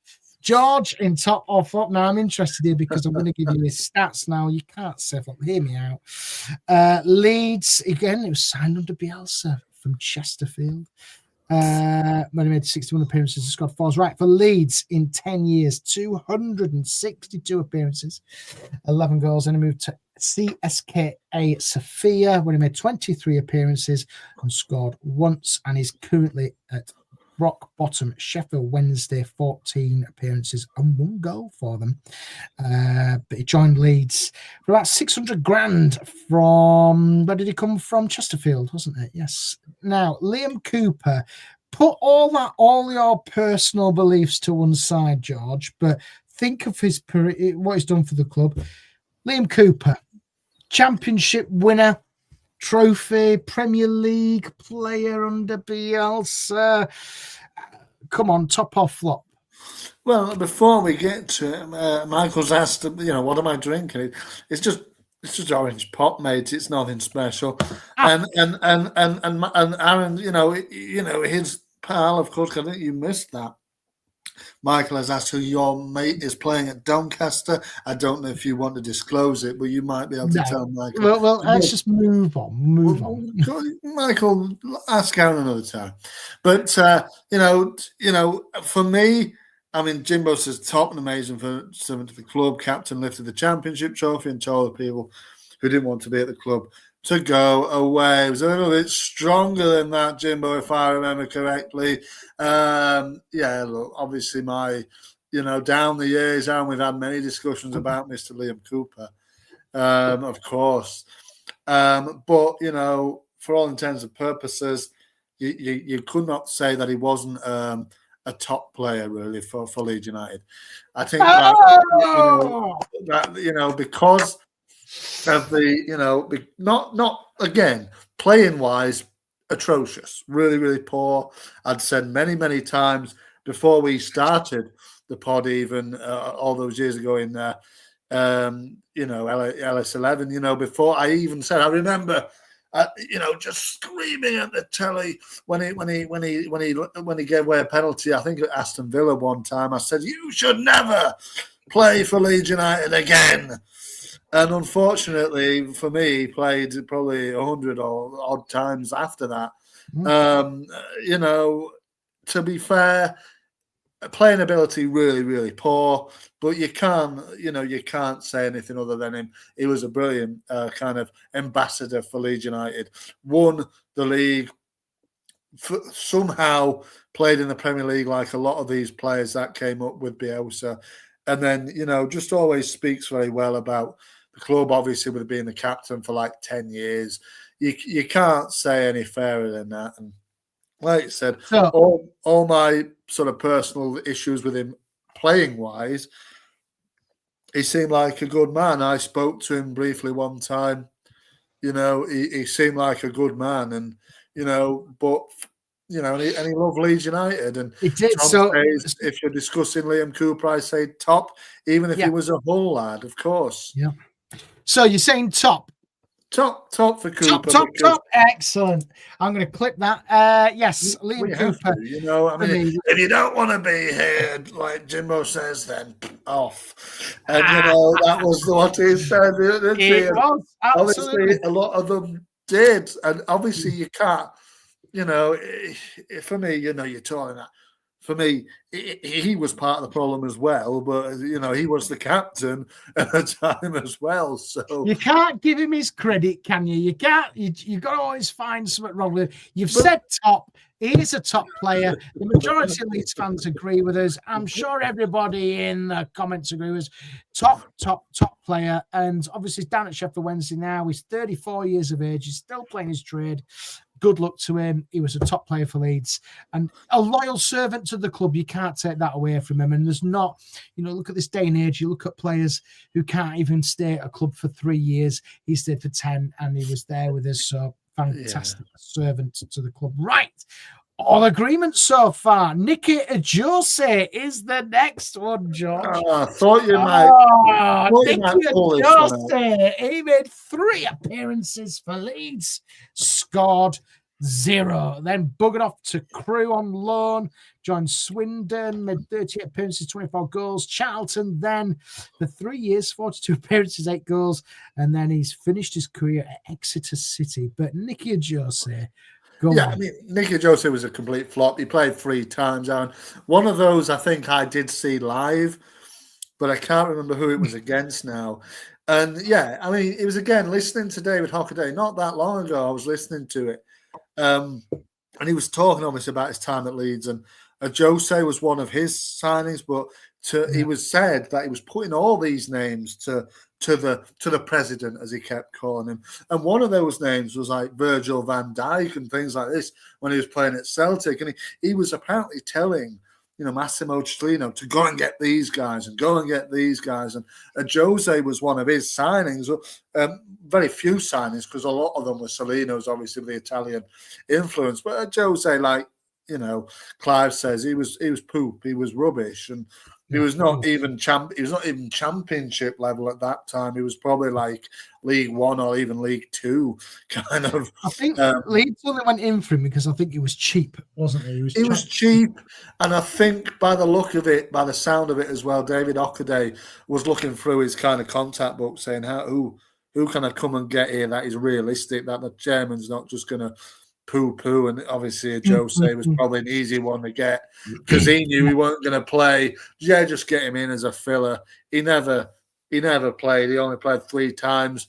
George in top or flop. Now I'm interested here because I'm going to give you his stats now. You can't say flop. Hear me out. Leeds, again, it was signed under Bielsa from Chesterfield. When he made 61 appearances and scored 4. Right, for Leeds in 10 years, 262 appearances, 11 goals. Then he moved to CSKA Sofia, when he made 23 appearances and scored once, and is currently at rock bottom Sheffield Wednesday, 14 appearances and 1 goal for them. But he joined Leeds for about 600 grand from, where did he come from? Chesterfield, wasn't it? Yes. Now, Liam Cooper, put all your personal beliefs to one side, George, but think of what he's done for the club. Liam Cooper, championship winner, trophy, Premier League player under Bielsa. Come on, top or flop? Well, before we get to it, Michael's asked, what am I drinking? It's just orange pop, mate. It's nothing special. And Aaron, his pal, of course. I think you missed that. Michael has asked who your mate is playing at Doncaster. I don't know if you want to disclose it, but you might be able to tell Michael. Well, let's just move on. Michael, ask Aaron another time. But for me, I mean, Jimbo says top and amazing for the club. Captain lifted the championship trophy and told the people who didn't want to be at the club to go away. It was a little bit stronger than that, Jimbo, if I remember correctly. Look, obviously down the years, and we've had many discussions about Mr. Liam Cooper, of course. But, for all intents and purposes, you could not say that he wasn't a top player, really, for Leeds United. I think because of the, not again, playing wise, atrocious, really, really poor. I'd said many times before we started the pod, even all those years ago in LS11. Before I even said, I remember, just screaming at the telly when he gave away a penalty. I think at Aston Villa one time. I said, "You should never play for Leeds United again." And unfortunately for me, he played probably 100 or odd times after that. To be fair, playing ability really, really poor, but you can't say anything other than him. He was a brilliant kind of ambassador for Leeds United. Won the league, somehow played in the Premier League like a lot of these players that came up with Bielsa. And then, just always speaks very well about the club, obviously, with being the captain for like 10 years. You can't say any fairer than that. And like I said, all my sort of personal issues with him playing-wise, he seemed like a good man. I spoke to him briefly one time. He seemed like a good man, and but and he loved Leeds United. And It did. Tom So, says, if you're discussing Liam Cooper, I say top, even if he was a Hull lad, of course. Yeah. So you're saying top. Top for Cooper. Top. Excellent. I'm going to clip that. Yes, Liam Cooper. If you don't want to be here, like Jimbo says, then off. And that was what he said. It was, absolutely. Obviously, a lot of them did, and obviously you can't. For me, you're talking that. For me, he was part of the problem as well, but he was the captain at the time as well. So you can't give him his credit, can you? You can't. You've got to always find something wrong with him. You've said top. He is a top player. The majority of Leeds fans agree with us. I'm sure everybody in the comments agree with us. Top player. And obviously, he's down at Sheffield Wednesday now. He's 34 years of age. He's still playing his trade. Good luck to him. He was a top player for Leeds and a loyal servant to the club. You can't take that away from him. And there's not, look at this day and age. You look at players who can't even stay at a club for 3 years. He stayed for 10 and he was there with us. So fantastic servant to the club. Right. All agreement so far. Nicky Jose is the next one, George. I thought you might. Nicky Jose. He made 3 appearances for Leeds, scored 0. Then buggered off to Crewe on loan. Joined Swindon, made 38 appearances, 24 goals. Charlton then for 3 years, 42 appearances, 8 goals. And then he's finished his career at Exeter City. But Nicky Jose. Nicky Jose was a complete flop. He played 3 times, Aaron. One of those I think I did see live, but I can't remember who it was against now. And it was again listening to David Hockaday not that long ago. I was listening to it, and he was talking obviously about his time at Leeds, and Jose was one of his signings, but he was said that he was putting all these names to the president, as he kept calling him. And one of those names was like Virgil van Dijk and things like this when he was playing at Celtic. And he was apparently telling, Massimo Cellino to go and get these guys and go and get these guys. And Jose was one of his signings. Very few signings because a lot of them were Cellino's, obviously, the Italian influence. But Jose, Clive says, he was poop. He was rubbish. And he was not even championship level at that time. He was probably like League One or even League Two kind of. I think Leeds only went in for him because I think he was cheap, wasn't he? He was cheap, and I think by the look of it, by the sound of it as well, David Hockaday was looking through his kind of contact book, saying, "Who can I come and get here that is realistic? That the chairman's not just going to." Poo-poo, and obviously Jose was probably an easy one to get because he knew he wasn't going to play. Just get him in as a filler. He never played. He only played 3 times,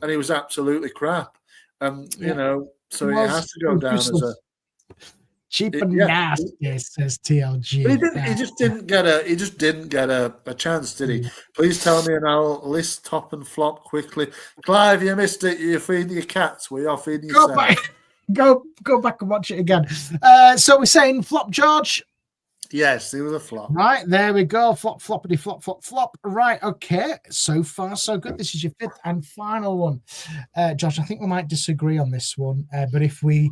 and he was absolutely crap. So he has to go down as a cheap and nasty, says TLG. But he just didn't get a chance, did he? Please tell me, and I'll list top and flop quickly. Clive, you missed it. You're feeding your cats. We are feeding yourself. Go back and watch it again. So we're saying flop, George. Yes, it was a flop. Right, there we go. Flop, floppity, flop. Right, okay. So far, so good. This is your 5th and final one. Josh, I think we might disagree on this one. But if we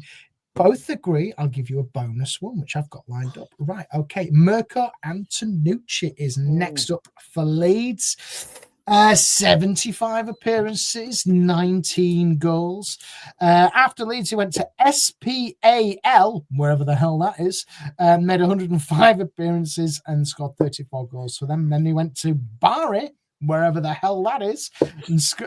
both agree, I'll give you a bonus one, which I've got lined up. Right, okay. Mirko Antonucci is next up for Leeds. 75 appearances, 19 goals. After Leeds, he went to SPAL, wherever the hell that is, made 105 appearances and scored 34 goals for them. Then he went to Bari, wherever the hell that is,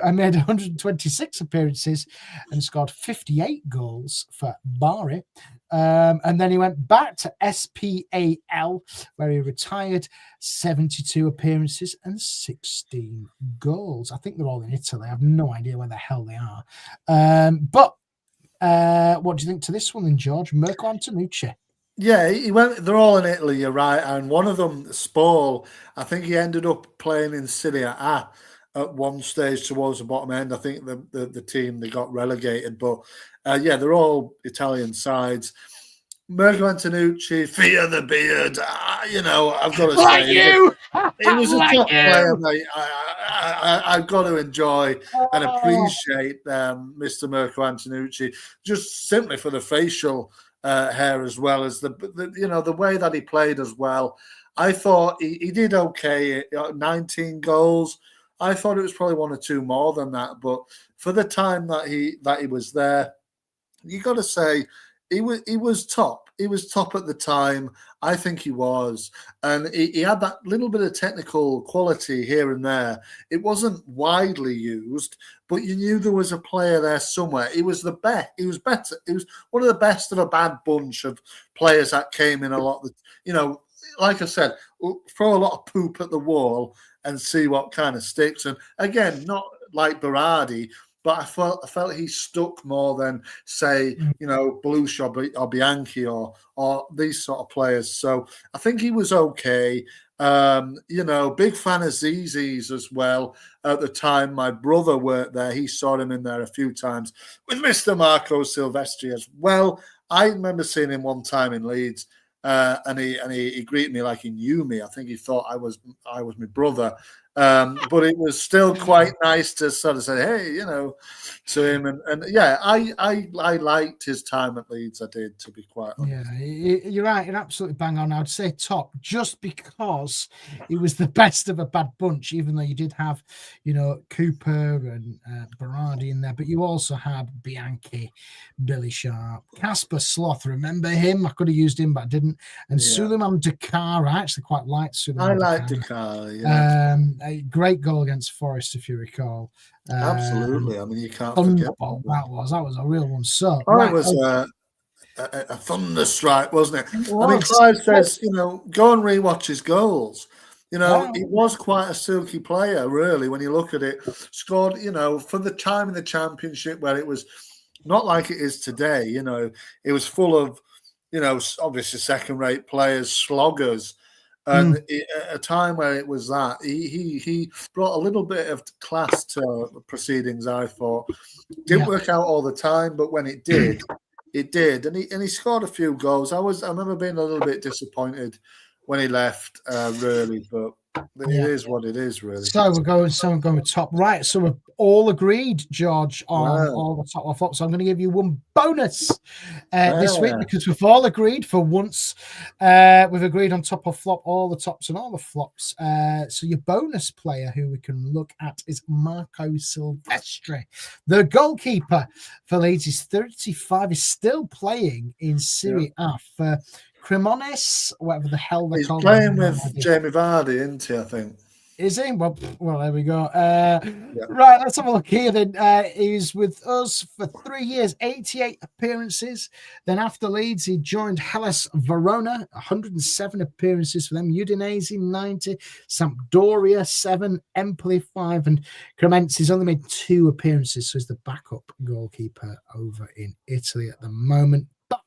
and made 126 appearances and scored 58 goals for Bari. And then he went back to SPAL, where he retired, 72 appearances and 16 goals. I think they're all in Italy. I have no idea where the hell they are. But what do you think to this one then, George? Mirko Antonucci. Yeah, he went. They're all in Italy, you're right. And one of them, Spal, I think he ended up playing in Serie A at one stage towards the bottom end. I think the team, they got relegated. But they're all Italian sides. Mirko Antonucci, fear the beard. I've got to Like say, you, he was a like top player, you. mate. I've got to enjoy and Oh. appreciate Mr. Mirko Antonucci just simply for the facial hair as well as the way that he played as well. I thought he did okay. 19 goals. I thought it was probably one or two more than that, but for the time that he was there, you got to say he was top. He was top at the time. I think he was, and he had that little bit of technical quality here and there. It wasn't widely used, but you knew there was a player there somewhere. He was the best. He was better. He was one of the best of a bad bunch of players that came in a lot. Like I said, throw a lot of poop at the wall and see what kind of sticks. And again, not like Berardi, but I felt he stuck more than, say, Belushi or Bianchi or these sort of players. So I think he was okay. Big fan of ZZ's as well. At the time, my brother worked there. He saw him in there a few times with Mr. Marco Silvestri as well. I remember seeing him one time in Leeds. And he greeted me like he knew me. I think he thought I was my brother. But it was still quite nice to sort of say, hey, to him. And yeah, I liked his time at Leeds. I did, to be quite honest. Yeah, you're right. You're absolutely bang on. I'd say top just because he was the best of a bad bunch, even though you did have, Cooper and Berardi in there, but you also had Bianchi, Billy Sharp, Casper Sloth. Remember him? I could have used him, but I didn't. And Suleiman Dakar. I actually quite liked Suleiman Dakar. I like Dakar, yeah. A great goal against Forest, if you recall. Absolutely. I mean, you can't forget that was a real one. So it was a thunder strike, wasn't it? Was. I mean, Clive says, go and rewatch his goals. He was quite a silky player, really, when you look at it. Scored, for the time in the Championship where it was not like it is today. It was full of, obviously second-rate players, sloggers. And at a time where it was that, he brought a little bit of class to proceedings, I thought. Didn't work out all the time, but when it did, it did. And he scored a few goals. I remember being a little bit disappointed when he left, really, but it is what it is, really. So we're going top. Right, so we're all agreed, George, on all the top flops. So I'm going to give you one bonus this week because we've all agreed for once. We've agreed on top of flop, all the tops and all the flops. So your bonus player who we can look at is Marco Silvestri. The goalkeeper for Leeds is 35, is still playing in Serie A for Cremonese, whatever the hell they're called. He's playing with Jamie Vardy, isn't he, I think? Is he? Well, there we go. Right, let's have a look here then. He's with us for 3 years, 88 appearances. Then after Leeds, he joined Hellas Verona, 107 appearances for them. Udinese, 90. Sampdoria, 7. Empoli, 5. And Cremonese has only made 2 appearances, so he's the backup goalkeeper over in Italy at the moment. But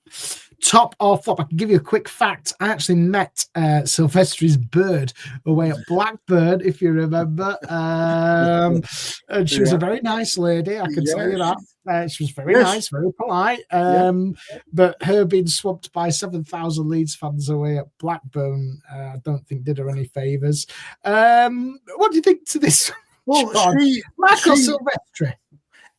top or flop, I can give you a quick fact. I actually met Silvestri's bird away at Blackburn, if you remember. And she was a very nice lady, I can tell you that. She was very nice, very polite. But her being swamped by 7,000 Leeds fans away at Blackburn, I don't think did her any favours. What do you think to this? Well, Marco Silvestri.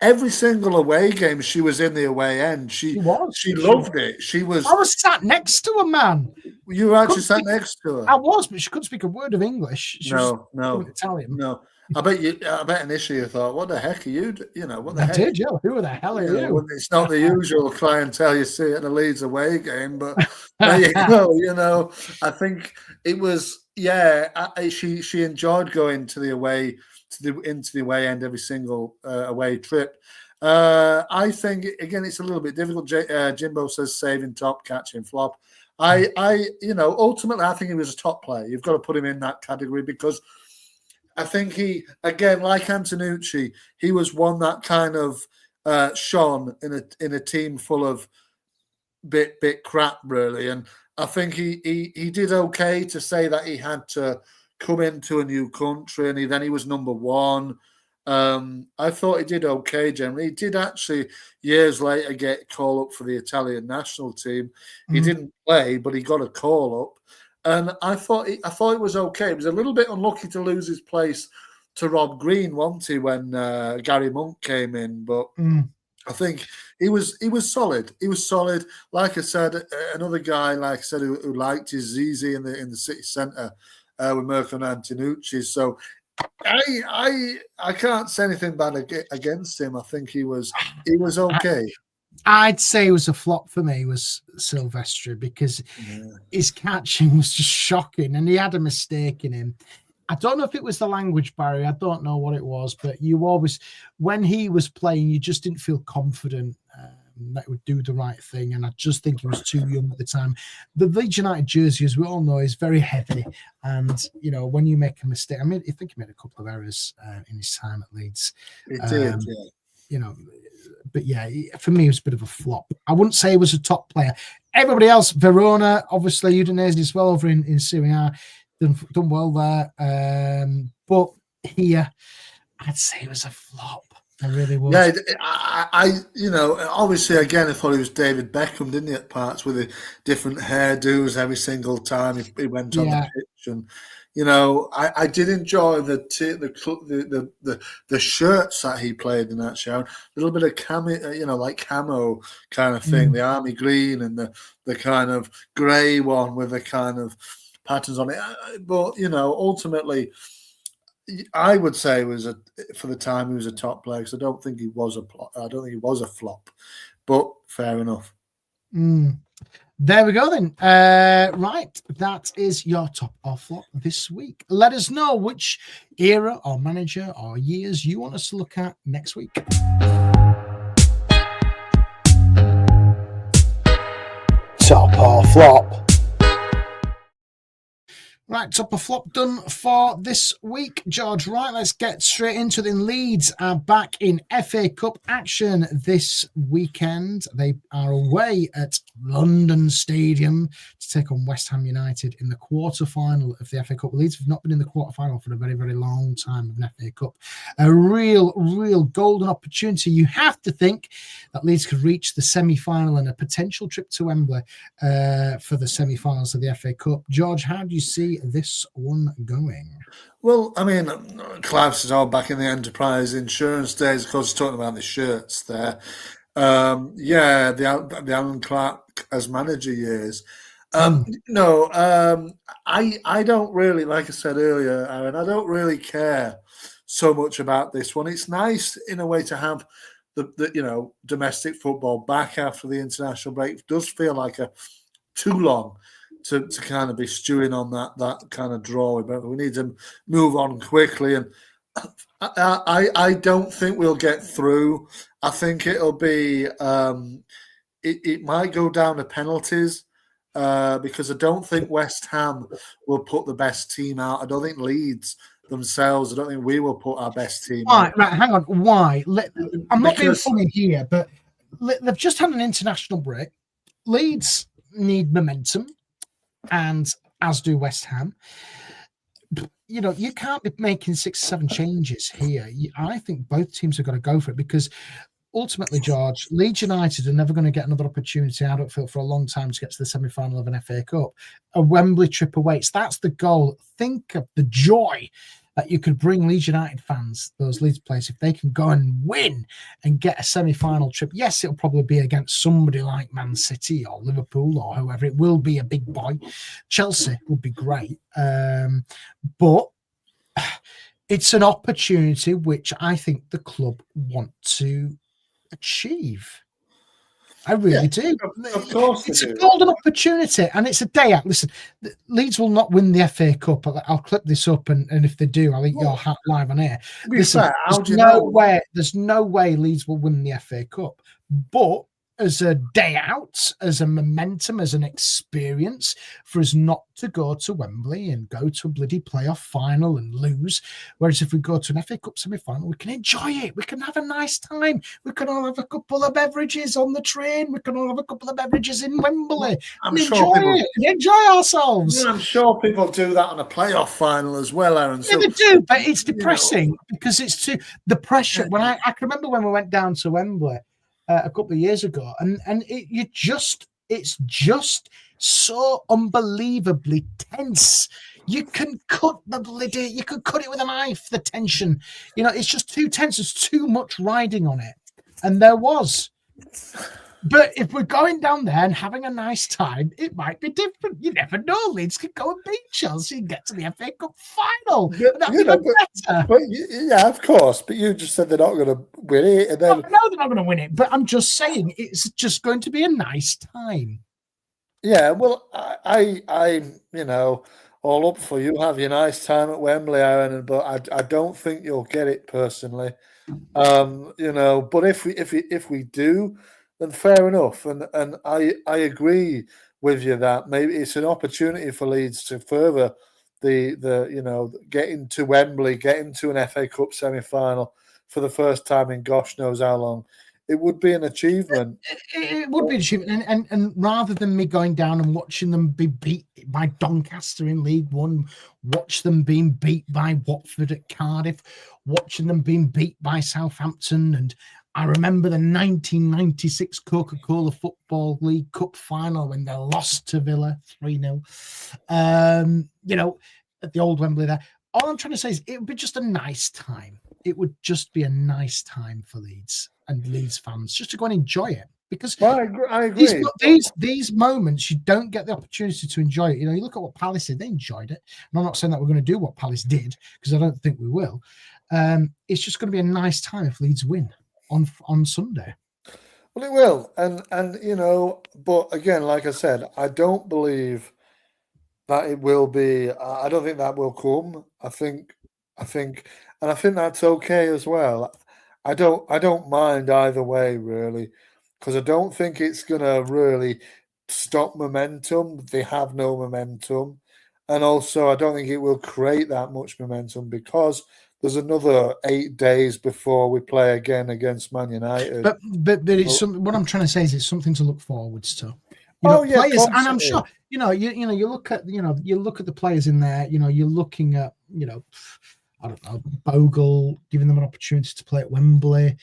Every single away game, she was in the away end. She loved it. I was sat next to her, man. You were actually sat next to her. I was, but she couldn't speak a word of English. She was Italian. No. I bet initially you thought, what the heck are you? What the heck? Did you? Who the hell are you? It's not the usual clientele you see at a Leeds away game, but there you go. I think it was, she enjoyed going to the away into the away end every single away trip. I think again it's a little bit difficult. Jimbo says saving top, catching flop. Ultimately I think he was a top player. You've got to put him in that category because I think he, again, like Antonucci, he was one that kind of shone in a team full of bit crap, really. And I think he did okay to say that he had to come into a new country, and he was number one. I thought he did okay generally. He did actually years later get called up for the Italian national team. He didn't play, but he got a call up, and I thought it was okay. He was a little bit unlucky to lose his place to Rob Green, wasn't he, when Gary Monk came in? But I think he was solid. He was solid. Like I said, another guy, like I said, who liked his Zizi in the city centre with Mirko Antonucci. So I can't say anything bad against him. I think he was okay. I'd say it was a flop for me, was Silvestri, because his catching was just shocking, and he had a mistake in him. I don't know if it was the language barrier. I don't know what it was, but you always, when he was playing, you just didn't feel confident that he would do the right thing. And I just think he was too young at the time. The Leeds United jersey, as we all know, is very heavy. And, you know, when you make a mistake, I think he made a couple of errors in his time at Leeds. He did, yeah. You know, but yeah, for me, it was a bit of a flop. I wouldn't say he was a top player. Everybody else, Verona, obviously, Udinese as well over in Serie A. Done well there, but here I'd say it was a flop. I really was. Yeah, I you know, obviously again I thought he was David Beckham, didn't he? At parts with the different hairdos every single time he went on the pitch, and you know, I did enjoy the shirts that he played in that show. A little bit of camo, you know, like camo kind of thing, the army green and the kind of grey one with the kind of patterns on it, but you know, ultimately, I would say for the time he was a top player. Because I don't think he was a flop, but fair enough. There we go then. Right, that is your top or flop this week. Let us know which era or manager or years you want us to look at next week. Top or flop. Right, top or flop done for this week, George. Right, let's get straight into it. Leeds are back in FA Cup action this weekend. They are away at London Stadium to take on West Ham United in the quarter-final of the FA Cup. Leeds have not been in the quarter-final for a very, very long time of an FA Cup. A real golden opportunity. You have to think that Leeds could reach the semi-final and a potential trip to Wembley for the semi-finals of the FA Cup. George, how do you see this one going? Well, I mean, Clive is all back in the Enterprise Insurance days. Of course, talking about the shirts there. The Alan Clark as manager years. No, I don't really, like I said earlier, Aaron, I don't really care so much about this one. It's nice in a way to have the you know, domestic football back after the international break. It does feel like too long to kind of be stewing on that kind of draw. But we need to move on quickly. And I don't think we'll get through. I think it'll be it might go down to penalties because I don't think West Ham will put the best team out. I don't think Leeds themselves, I don't think we will put our best team out. Right, hang on. Why? I'm not being funny here, but they've just had an international break. Leeds need momentum, and as do West Ham. You know, you can't be making 6-7 changes here. I think both teams have got to go for it, because ultimately, George, Leeds United are never going to get another opportunity, I don't feel, for a long time to get to the semi-final of an FA Cup. A Wembley trip awaits. That's the goal. Think of the joy that you could bring Leeds United fans, those Leeds players, if they can go and win and get a semi-final trip. Yes, it'll probably be against somebody like Man City or Liverpool or whoever. It will be a big boy. Chelsea would be great. But it's an opportunity which I think the club want to achieve. I really do. Of course, it's a golden opportunity, and it's a day out. Listen, Leeds will not win the FA Cup. I'll clip this up, and if they do, I'll eat your hat live on air. Listen, there's no way Leeds will win the FA Cup, but as a day out, as a momentum, as an experience for us not to go to Wembley and go to a bloody playoff final and lose. Whereas if we go to an FA Cup semi-final, we can enjoy it. We can have a nice time. We can all have a couple of beverages on the train. We can all have a couple of beverages in Wembley and enjoy ourselves. Yeah, I'm sure people do that on a playoff final as well, Aaron. Yeah, they do, but it's depressing because it's the pressure. When I can remember when we went down to Wembley a couple of years ago, and it's just so unbelievably tense. You can cut you can cut it with a knife. The tension, it's just too tense. There's too much riding on it, and there was. But if we're going down there and having a nice time, it might be different. You never know. Leeds could go and beat Chelsea and get to the FA Cup final. That'd be even better. But yeah, of course. But you just said they're not going to win it. And then... No, they're not going to win it. But I'm just saying it's just going to be a nice time. Yeah, well, I all up for you. Have your nice time at Wembley, Aaron. But I don't think you'll get it personally. But if we do, then fair enough. And I agree with you that maybe it's an opportunity for Leeds to further the get into Wembley, get into an FA Cup semi-final for the first time in gosh knows how long. It would be an achievement. It would be an achievement. And rather than me going down and watching them be beat by Doncaster in League One, watch them being beat by Watford at Cardiff, watching them being beat by Southampton. And I remember the 1996 Coca-Cola Football League Cup final when they lost to Villa 3-0. At the old Wembley there. All I'm trying to say is it would be just a nice time. It would just be a nice time for Leeds and Leeds fans just to go and enjoy it. Because I agree. These moments, you don't get the opportunity to enjoy it. You look at what Palace did; they enjoyed it. And I'm not saying that we're going to do what Palace did because I don't think we will. It's just going to be a nice time if Leeds win on Sunday. Well, it will, and but again, like I said, I don't believe that it will be. I don't think that will come. I think, and I think that's okay as well. I don't mind either way really, because I don't think it's gonna really stop momentum. They have no momentum, and also I don't think it will create that much momentum because there's another 8 days before we play again against Man United. But it's what I'm trying to say is it's something to look forwards to. Players, and I'm sure you look at the players in there. You're looking at I don't know, Bogle, giving them an opportunity to play at Wembley.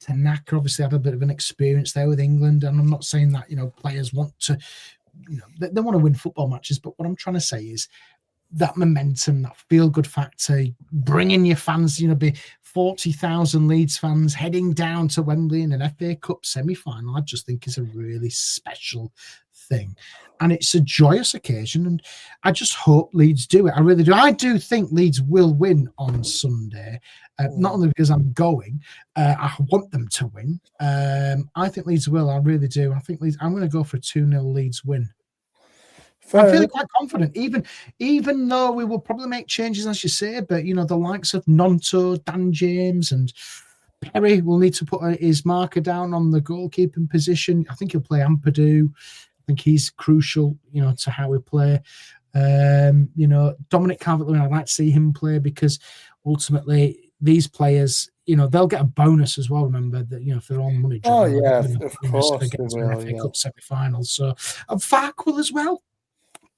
Tanaka obviously had a bit of an experience there with England, and I'm not saying that players want to, they want to win football matches. But what I'm trying to say is that momentum, that feel-good factor, bringing your fans, be 40,000 Leeds fans heading down to Wembley in an FA Cup semi-final, I just think is a really special thing. And it's a joyous occasion, and I just hope Leeds do it. I really do. I do think Leeds will win on Sunday, not only because I'm going, I want them to win. I think Leeds will. I really do. I think Leeds. I'm going to go for a 2-0 Leeds win. I'm feeling quite confident, even though we will probably make changes, as you say. But the likes of Nonto, Dan James, and Perry will need to put his marker down on the goalkeeping position. I think he'll play Ampadu. I think he's crucial, to how we play. Dominic Calvert-Lewin, I'd like to see him play because ultimately these players, they'll get a bonus as well. Remember that, if they're on money. Oh yeah, of course they will. FA Cup semi-finals. So and Farquhar as well.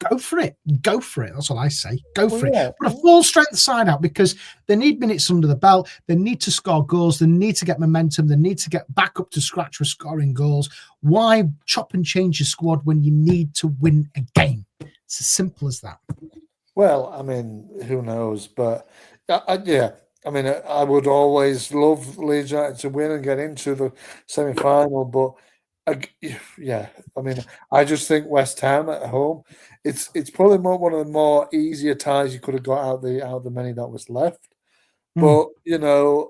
Go for it. That's all I say. Go for it. Put a full strength side out because they need minutes under the belt. They need to score goals. They need to get momentum. They need to get back up to scratch with scoring goals. Why chop and change your squad when you need to win a game? It's as simple as that. Well, I mean, who knows? But I would always love Leeds United to win and get into the semi-final, but I just think West Ham at home, it's probably one of the more easier ties you could have got out the many that was left. But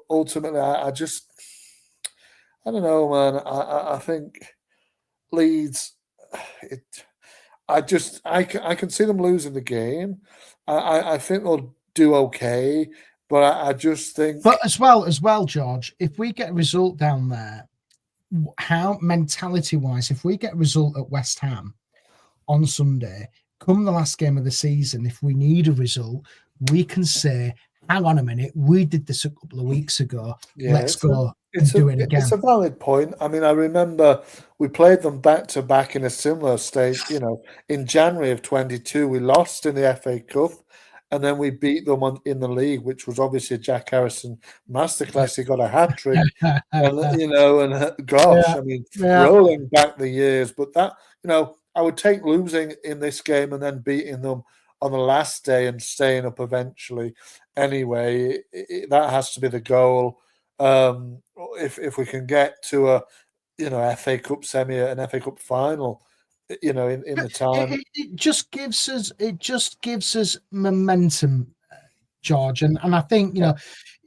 ultimately, I don't know, man. I think Leeds. I can see them losing the game. I think they'll do okay, but I just think. But as well, George, if we get a result down there, how mentality-wise, if we get a result at West Ham on Sunday, come the last game of the season, if we need a result, we can say, hang on a minute, we did this a couple of weeks ago. Yeah, Let's go and do it again. It's a valid point. I mean, I remember we played them back to back in a similar state. You know, in January of 22, we lost in the FA Cup, and then we beat them in the league, which was obviously a Jack Harrison masterclass. He got a hat trick, and you know, and gosh, I mean, rolling back the years, but that, you know, I would take losing in this game and then beating them on the last day and staying up eventually. Anyway, that has to be the goal. If we can get to a, you know, FA Cup semi, an FA Cup final, you know, in the time, it just gives us momentum, George, and I think, you know,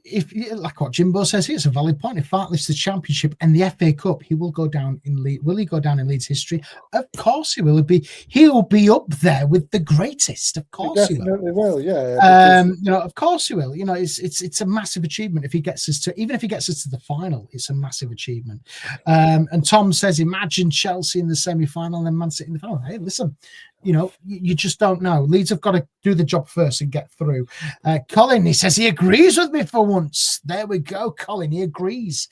if, like what Jimbo says, it's a valid point. If Fark lifts the Championship and the FA Cup, he will go down in Leeds. Will he go down in Leeds history? Of course he will. He'll be up there with the greatest. Of course he definitely will. Yeah. You know, of course he will. You know, it's a massive achievement if he gets us to, even if he gets us to the final, it's a massive achievement. And Tom says, imagine Chelsea in the semi-final and then Man City in the final. Hey, listen, you know, you just don't know. Leeds have got to do the job first and get through. Colin, he says he agrees with me for once. There we go, Colin. He agrees.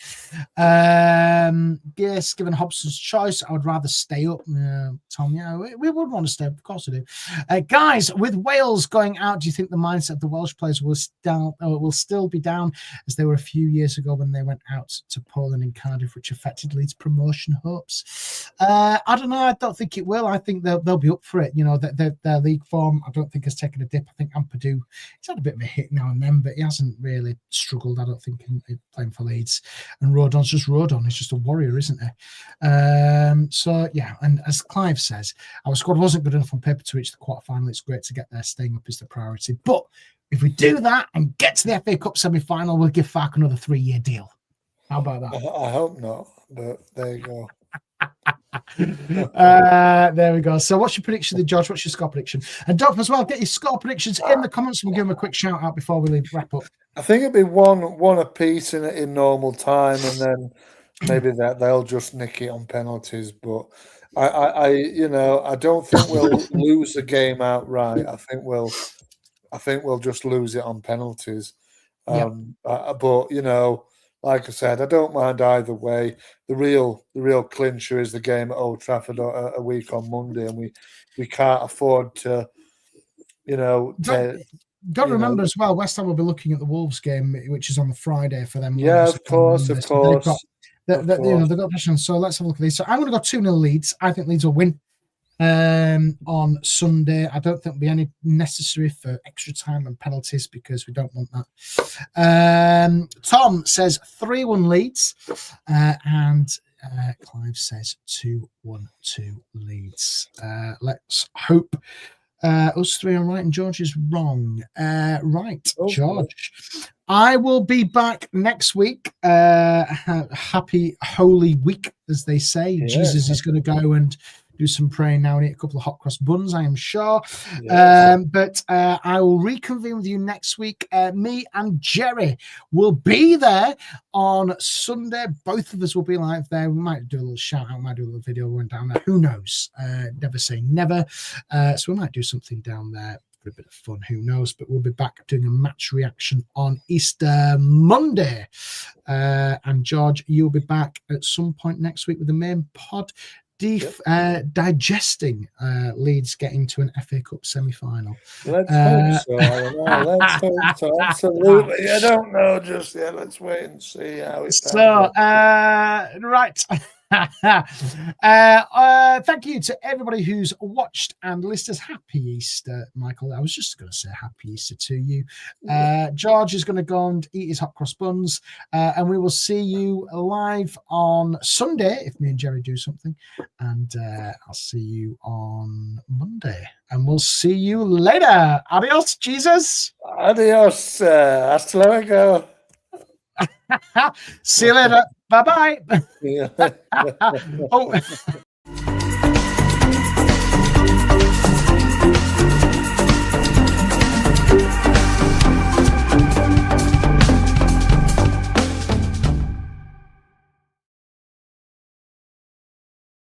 Yes, given Hobson's choice, I would rather stay up. Tom, yeah, we would want to stay up. Of course we do. Guys, with Wales going out, do you think the mindset of the Welsh players will still be down as they were a few years ago when they went out to Poland and Cardiff, which affected Leeds' promotion hopes? I don't know. I don't think it will. I think they'll be up for it. You know, their league form, I don't think, has taken a dip. I think Ampadu, he's had a bit of a hit now and then, but he hasn't really struggled, I don't think, in playing for Leeds. And Rodon's just Rodon. He's just a warrior, isn't he? So, yeah, and as Clive says, our squad wasn't good enough on paper to reach the quarterfinal. It's great to get there. Staying up is the priority. But if we do that and get to the FA Cup semi-final, we'll give Fark another 3-year deal. How about that? I hope not, but there you go. There we go. So what's your prediction, George? What's your score prediction? And Dolph as well, get your score predictions in the comments and we'll give them a quick shout out before we wrap up. I think it'd be one apiece in normal time, and then maybe they'll just nick it on penalties. But I you know, I don't think we'll lose the game outright. I think we'll just lose it on penalties. But you know, like I said, I don't mind either way. The real clincher is the game at Old Trafford a week on Monday, and we can't afford to, you know. Got to remember as well, West Ham will be looking at the Wolves game, which is on the Friday for them. Yeah, of course. You know, they've got pressure. So let's have a look at these. So I'm going to go 2-0 Leeds. I think Leeds will win on Sunday. I don't think there'll be any necessary for extra time and penalties because we don't want that. Tom says 3-1 Leeds, and Clive says 2-1 to Leeds. Let's hope us three are right and George is wrong. Right, George. I will be back next week. Happy Holy Week, as they say. Yeah. Jesus is going to go and do some praying now and eat a couple of hot cross buns, I am sure. Yes. But I will reconvene with you next week. Me and Jerry will be there on Sunday. Both of us will be live there. We might do a little shout out, might do a little video going down there. Who knows? Never say never. So we might do something down there for a bit of fun. Who knows? But we'll be back doing a match reaction on Easter Monday. And George, you'll be back at some point next week with the main pod. Digesting Leeds getting to an FA Cup semi-final. Let's hope so. Let's hope so. Absolutely. I don't know just yet. Let's wait and see how it's right. Thank you to everybody who's watched and listened. Happy Easter, Michael. I was just going to say happy Easter to you. George is going to go and eat his hot cross buns, and we will see you live on Sunday if me and Jerry do something, and I'll see you on Monday, and we'll see you later. Adios, Jesus. Adios. Hasta luego. See you later. Bye-bye. Yeah. Oh.